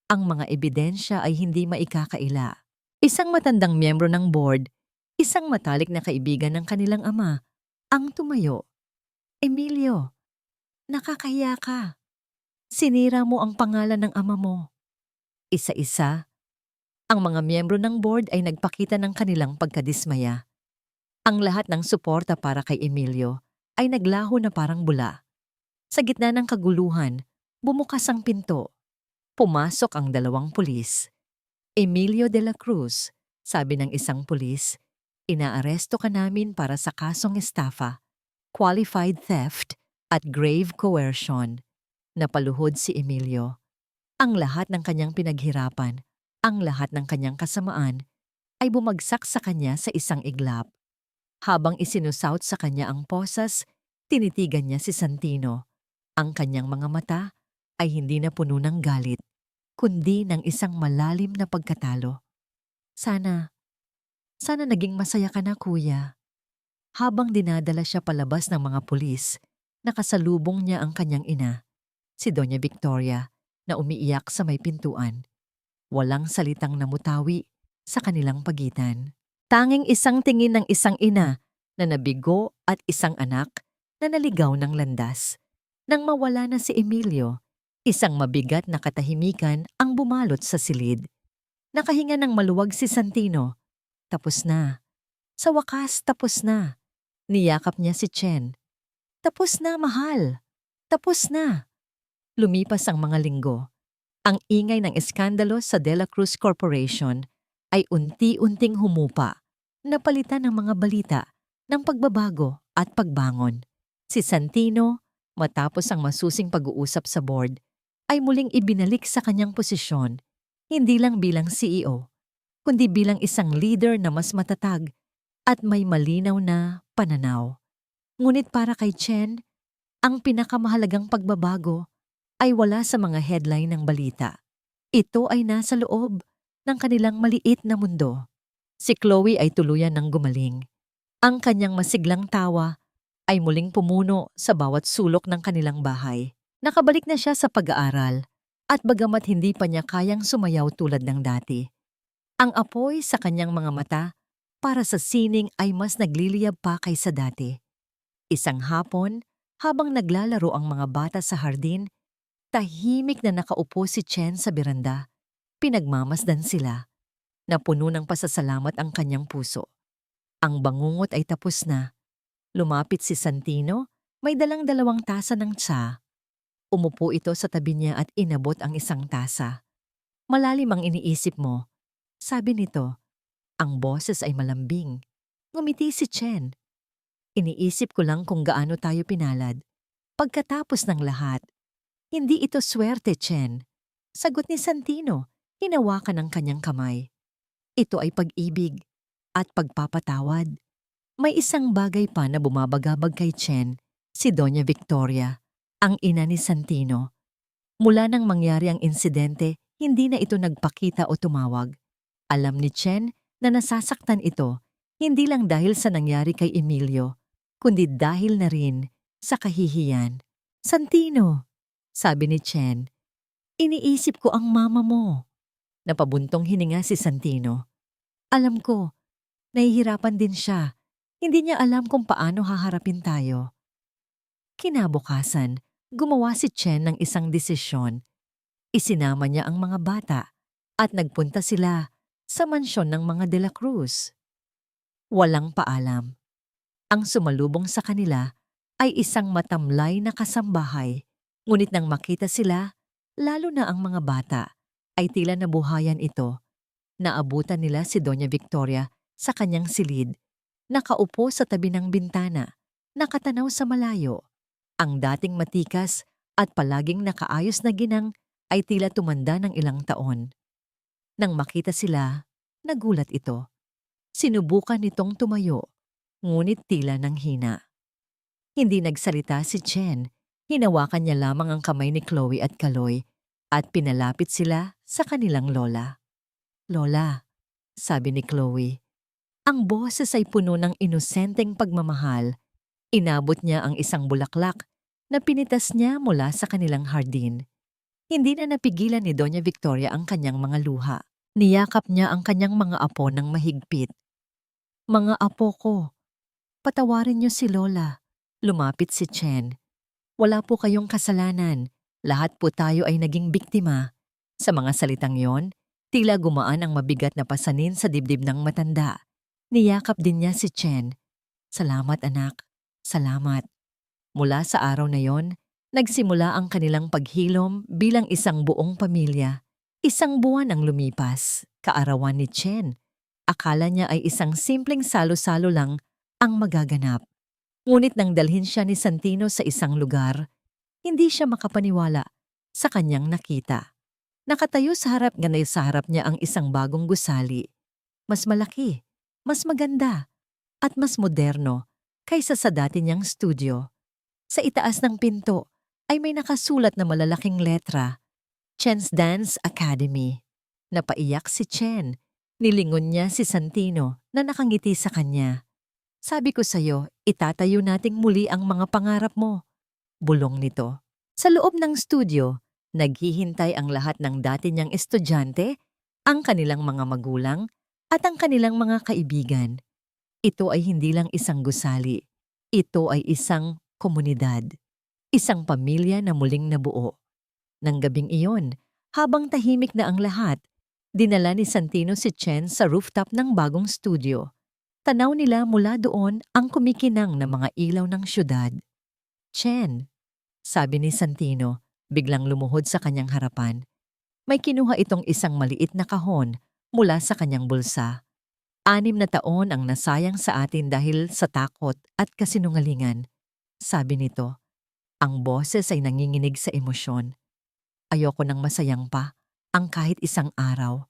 Speaker 1: Ang mga ebidensya ay hindi maikakaila. Isang matandang miyembro ng board, isang matalik na kaibigan ng kanilang ama, ang tumayo. Emilio, nakakahiya ka. Sinira mo ang pangalan ng ama mo. Isa-isa, ang mga miyembro ng board ay nagpakita ng kanilang pagkadismaya. Ang lahat ng suporta para kay Emilio ay naglaho na parang bula. Sa gitna ng kaguluhan, bumukas ang pinto. Pumasok ang 2 pulis. Emilio de la Cruz, sabi ng isang pulis, inaaresto ka namin para sa kasong estafa, qualified theft at grave coercion. Napaluhod si Emilio. Ang lahat ng kanyang pinaghirapan, ang lahat ng kanyang kasamaan, ay bumagsak sa kanya sa isang iglap. Habang isinusaut sa kanya ang posas, tinitigan niya si Santino. Ang kanyang mga mata ay hindi na puno ng galit, kundi ng isang malalim na pagkatalo. Sana naging masaya ka na, kuya. Habang dinadala siya palabas ng mga pulis, nakasalubong niya ang kanyang ina, si Doña Victoria, na umiiyak sa may pintuan. Walang salitang namutawi sa kanilang pagitan. Tanging isang tingin ng isang ina na nabigo at isang anak na naligaw ng landas. Nang mawala na si Emilio, isang mabigat na katahimikan ang bumalot sa silid. Nakahinga ng maluwag si Santino. Tapos na. Sa wakas, tapos na. Niyakap niya si Chen. Tapos na, mahal. Tapos na. Lumipas ang mga linggo. Ang ingay ng eskandalo sa De La Cruz Corporation ay unti-unting humupa, napalitan ng mga balita ng pagbabago at pagbangon. Si Santino, matapos ang masusing pag-uusap sa board, ay muling ibinalik sa kanyang posisyon, hindi lang bilang CEO, kundi bilang isang leader na mas matatag at may malinaw na pananaw. Ngunit para kay Chen, ang pinakamahalagang pagbabago ay wala sa mga headline ng balita. Ito ay nasa loob ng kanilang maliit na mundo. Si Chloe ay tuluyan ng gumaling. Ang kanyang masiglang tawa ay muling pumuno sa bawat sulok ng kanilang bahay. Nakabalik na siya sa pag-aaral at bagamat hindi pa niya kayang sumayaw tulad ng dati. Ang apoy sa kanyang mga mata para sa sining ay mas nagliliyab pa kaysa dati. Isang hapon, habang naglalaro ang mga bata sa hardin, tahimik na nakaupo si Chen sa beranda. Pinagmamasdan sila. Napuno ng pasasalamat ang kanyang puso. Ang bangungot ay tapos na. Lumapit si Santino, may dalang 2 tasa ng tsa. Umupo ito sa tabi niya at inabot ang isang tasa. Malalim ang iniisip mo. Sabi nito, ang boses ay malambing. Ngumiti si Chen. Iniisip ko lang kung gaano tayo pinalad. Pagkatapos ng lahat, hindi ito swerte, Chen. Sagot ni Santino, hinawakan ang kanyang kamay. Ito ay pag-ibig at pagpapatawad. May isang bagay pa na bumabagabag kay Chen, si Doña Victoria, ang ina ni Santino. Mula nang mangyari ang insidente, hindi na ito nagpakita o tumawag. Alam ni Chen na nasasaktan ito, hindi lang dahil sa nangyari kay Emilio, kundi dahil na rin sa kahihiyan. Santino, sabi ni Chen, iniisip ko ang mama mo. Napabuntong hininga si Santino. Alam ko, nahihirapan din siya. Hindi niya alam kung paano haharapin tayo. Kinabukasan, gumawa si Chen ng isang desisyon. Isinama niya ang mga bata at nagpunta sila sa mansyon ng mga De La Cruz. Walang paalam. Ang sumalubong sa kanila ay isang matamlay na kasambahay. Ngunit nang makita sila, lalo na ang mga bata, ay tila nabuhayan ito. Naabutan nila si Doña Victoria sa kanyang silid, nakaupo sa tabi ng bintana, nakatanaw sa malayo. Ang dating matikas at palaging nakaayos na ginang ay tila tumanda ng ilang taon. Nang makita sila, nagulat ito. Sinubukan nitong tumayo, ngunit tila nang hina. Hindi nagsalita si Chen. Hinawakan niya lamang ang kamay ni Chloe at Kaloy at pinalapit sila sa kanilang lola. Lola, sabi ni Chloe. Ang boses ay puno ng inosenteng pagmamahal. Inabot niya ang isang bulaklak na pinitas niya mula sa kanilang hardin. Hindi na napigilan ni Doña Victoria ang kanyang mga luha. Niyakap niya ang kanyang mga apo ng mahigpit. Mga apo ko, patawarin niyo si Lola. Lumapit si Chen. Wala po kayong kasalanan. Lahat po tayo ay naging biktima. Sa mga salitang yon, tila gumaan ang mabigat na pasanin sa dibdib ng matanda. Niyakap din niya si Chen. Salamat anak, salamat. Mula sa araw na yon, nagsimula ang kanilang paghilom bilang isang buong pamilya. Isang buwan ang lumipas, kaarawan ni Chen. Akala niya ay isang simpleng salo-salo lang ang magaganap. Ngunit nang dalhin siya ni Santino sa isang lugar, hindi siya makapaniwala sa kanyang nakita. Nakatayo sa harap niya ang isang bagong gusali. Mas malaki, mas maganda, at mas moderno kaysa sa dati niyang studio. Sa itaas ng pinto ay may nakasulat na malalaking letra, Chen's Dance Academy. Napaiyak si Chen. Nilingon niya si Santino na nakangiti sa kanya. Sabi ko sa'yo, itatayo nating muli ang mga pangarap mo. Bulong nito. Sa loob ng studio, naghihintay ang lahat ng dati niyang estudyante, ang kanilang mga magulang, at ang kanilang mga kaibigan. Ito ay hindi lang isang gusali. Ito ay isang komunidad. Isang pamilya na muling nabuo. Nang gabing iyon, habang tahimik na ang lahat, dinala ni Santino si Chen sa rooftop ng bagong studio. Tanaw nila mula doon ang kumikinang na mga ilaw ng syudad. Chen, sabi ni Santino, biglang lumuhod sa kanyang harapan. May kinuha itong isang maliit na kahon mula sa kanyang bulsa. 6 na taon ang nasayang sa atin dahil sa takot at kasinungalingan. Sabi nito, ang boses ay nanginginig sa emosyon. Ayoko nang masayang pa ang kahit isang araw.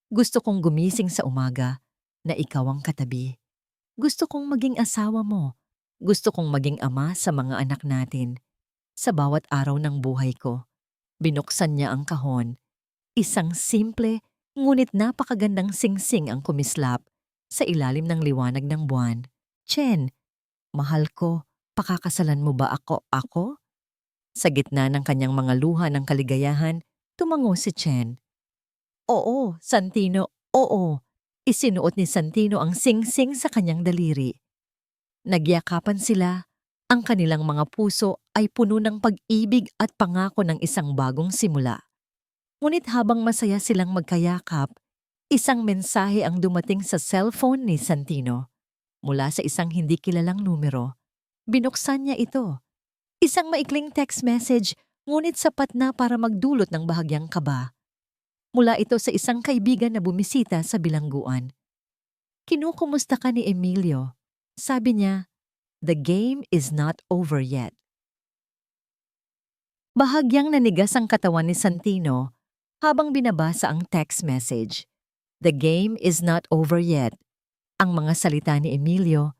Speaker 1: Gusto kong gumising sa umaga na ikaw ang katabi. Gusto kong maging asawa mo. Gusto kong maging ama sa mga anak natin. Sa bawat araw ng buhay ko, binuksan niya ang kahon. Isang simple ngunit napakagandang singsing ang kumislap sa ilalim ng liwanag ng buwan. Chen, mahal ko, pakakasalan mo ba ako? Sa gitna ng kanyang mga luha ng kaligayahan, tumango si Chen. Oo, Santino, oo. Isinuot ni Santino ang singsing sa kanyang daliri. Nagyakapan sila. Ang kanilang mga puso ay puno ng pag-ibig at pangako ng isang bagong simula. Ngunit habang masaya silang magkayakap, isang mensahe ang dumating sa cellphone ni Santino. Mula sa isang hindi kilalang numero, binuksan niya ito. Isang maikling text message ngunit sapat na para magdulot ng bahagyang kaba. Mula ito sa isang kaibigan na bumisita sa bilangguan. Kinukumusta ka ni Emilio. Sabi niya, "The game is not over yet." Bahagyang nanigas ang katawan ni Santino habang binabasa ang text message. "The game is not over yet." Ang mga salita ni Emilio,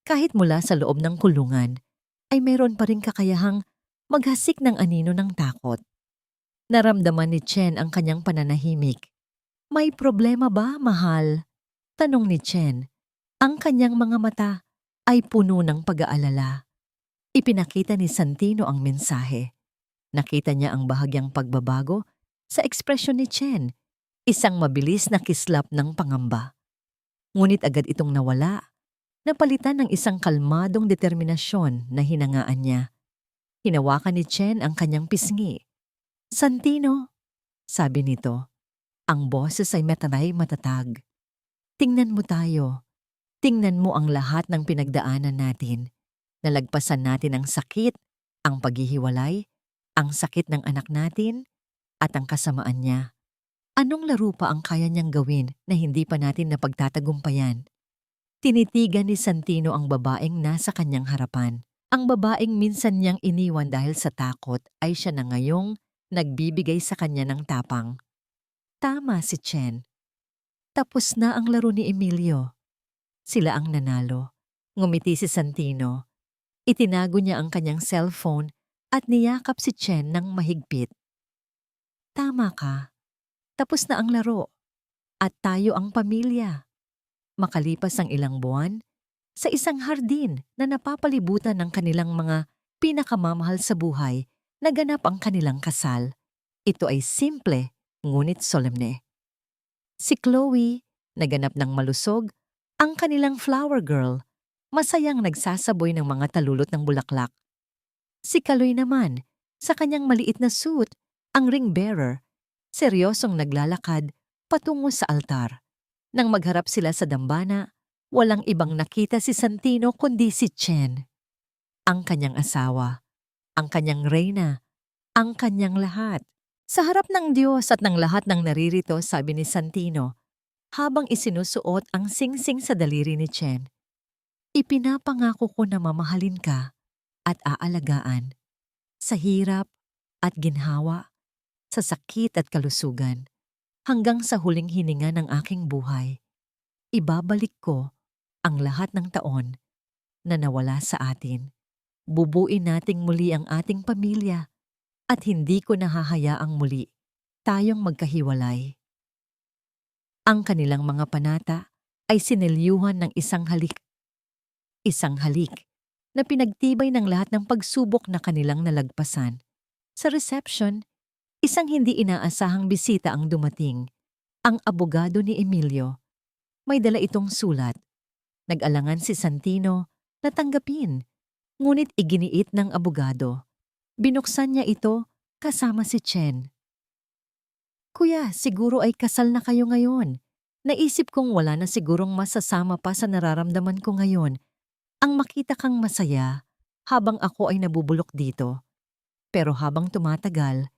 Speaker 1: kahit mula sa loob ng kulungan, ay mayroon pa ring kakayahang maghasik ng anino ng takot. Naramdaman ni Chen ang kanyang pananahimik. "May problema ba, mahal?" Tanong ni Chen. Ang kanyang mga mata ay puno ng pag-aalala. Ipinakita ni Santino ang mensahe. Nakita niya ang bahagyang pagbabago sa ekspresyon ni Chen, isang mabilis na kislap ng pangamba. Ngunit agad itong nawala, napalitan ng isang kalmadong determinasyon na hinangaan niya. Hinawakan ni Chen ang kanyang pisngi. "Santino," sabi nito, ang boses ay matatag. "Tingnan mo tayo. Tingnan mo ang lahat ng pinagdaanan natin. Nalagpasan natin ang sakit, ang paghihiwalay, ang sakit ng anak natin, at ang kasamaan niya. Anong laro pa ang kaya niyang gawin na hindi pa natin napagtatagumpayan?" Tinitigan ni Santino ang babaeng nasa kanyang harapan. Ang babaeng minsan niyang iniwan dahil sa takot ay siya na ngayong nagbibigay sa kanya ng tapang. Tama si Chen. Tapos na ang laro ni Emilio. Sila ang nanalo. Ngumiti si Santino. Itinago niya ang kanyang cellphone at niyakap si Chen ng mahigpit. Tama ka. Tapos na ang laro. At tayo ang pamilya. Makalipas ang ilang buwan, sa isang hardin na napapalibutan ng kanilang mga pinakamamahal sa buhay, naganap ang kanilang kasal. Ito ay simple, ngunit solemne. Si Chloe, naganap ng malusog, ang kanilang flower girl, masayang nagsasaboy ng mga talulot ng bulaklak. Si Kaloy naman, sa kanyang maliit na suit, ang ring bearer, seryosong naglalakad patungo sa altar. Nang magharap sila sa dambana, walang ibang nakita si Santino kundi si Chen. Ang kanyang asawa, ang kanyang reyna, ang kanyang lahat. Sa harap ng Diyos at ng lahat ng naririto, sabi ni Santino, habang isinusuot ang singsing sa daliri ni Chen. "Ipinapangako ko na mamahalin ka at aalagaan sa hirap at ginhawa, sa sakit at kalusugan, hanggang sa huling hininga ng aking buhay. Ibabalik ko ang lahat ng taon na nawala sa atin. Bubuin nating muli ang ating pamilya at hindi ko nahahayaang muli tayong magkahiwalay." Ang kanilang mga panata ay sinelyuhan ng isang halik. Isang halik na pinagtibay ng lahat ng pagsubok na kanilang nalagpasan. Sa reception, isang hindi inaasahang bisita ang dumating, ang abogado ni Emilio. May dala itong sulat. Nag-alangan si Santino na tanggapin, ngunit iginiit ng abogado. Binuksan niya ito kasama si Chen. "Kuya, siguro ay kasal na kayo ngayon. Naisip kong wala na sigurong masasama pa sa nararamdaman ko ngayon ang makita kang masaya habang ako ay nabubulok dito. Pero habang tumatagal,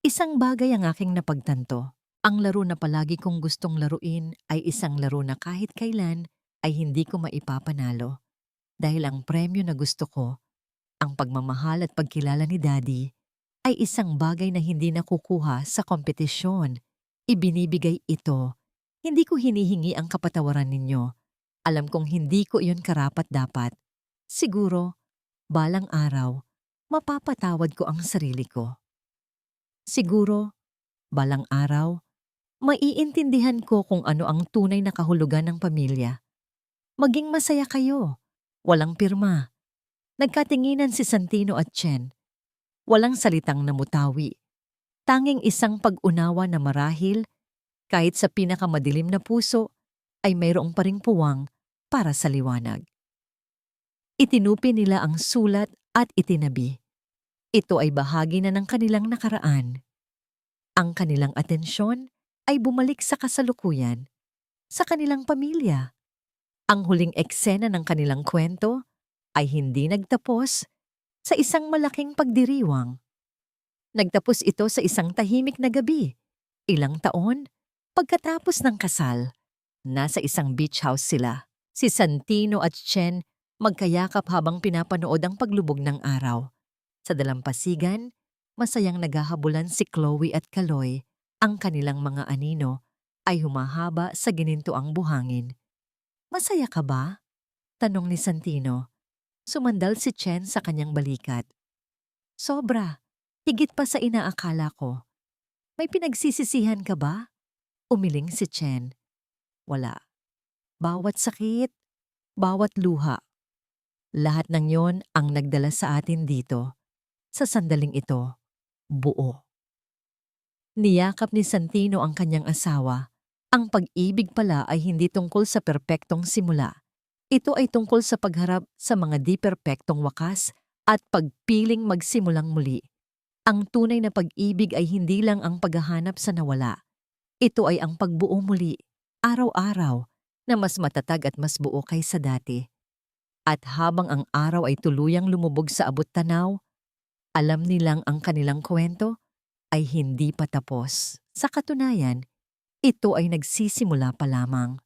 Speaker 1: isang bagay ang aking napagtanto. Ang laro na palagi kong gustong laruin ay isang laro na kahit kailan ay hindi ko maipapanalo. Dahil ang premyo na gusto ko, ang pagmamahal at pagkilala ni Daddy, ay isang bagay na hindi nakukuha sa kompetisyon. Ibinibigay ito. Hindi ko hinihingi ang kapatawaran ninyo. Alam kong hindi ko iyon karapat-dapat. Siguro, balang araw, mapapatawad ko ang sarili ko. Siguro, balang araw, maiintindihan ko kung ano ang tunay na kahulugan ng pamilya. Maging masaya kayo. Walang pirma." Nagkatinginan si Santino at Chen. Walang salitang namutawi. Tanging isang pag-unawa na marahil, kahit sa pinakamadilim na puso, ay mayroong pa ring puwang para sa liwanag. Itinupi nila ang sulat at itinabi. Ito ay bahagi na ng kanilang nakaraan. Ang kanilang atensyon ay bumalik sa kasalukuyan, sa kanilang pamilya. Ang huling eksena ng kanilang kwento ay hindi nagtapos sa isang malaking pagdiriwang. Nagtapos ito sa isang tahimik na gabi. Ilang taon, pagkatapos ng kasal, nasa isang beach house sila. Si Santino at Chen magkayakap habang pinapanood ang paglubog ng araw. Sa dalampasigan, masayang naghahabulan si Chloe at Kaloy. Ang kanilang mga anino ay humahaba sa ginintuang buhangin. "Masaya ka ba?" tanong ni Santino. Sumandal si Chen sa kanyang balikat. "Sobra, higit pa sa inaakala ko." "May pinagsisisihan ka ba?" Umiling si Chen. "Wala. Bawat sakit, bawat luha, lahat ng yon ang nagdala sa atin dito. Sa sandaling ito, buo." Niyakap ni Santino ang kanyang asawa. Ang pag-ibig pala ay hindi tungkol sa perpektong simula. Ito ay tungkol sa pagharap sa mga di perpektong wakas at pagpiling magsimulang muli. Ang tunay na pag-ibig ay hindi lang ang paghahanap sa nawala. Ito ay ang pagbuo muli, araw-araw, na mas matatag at mas buo kaysa dati. At habang ang araw ay tuluyang lumubog sa abot tanaw, alam nilang ang kanilang kwento ay hindi pa tapos. Sa katunayan, ito ay nagsisimula pa lamang.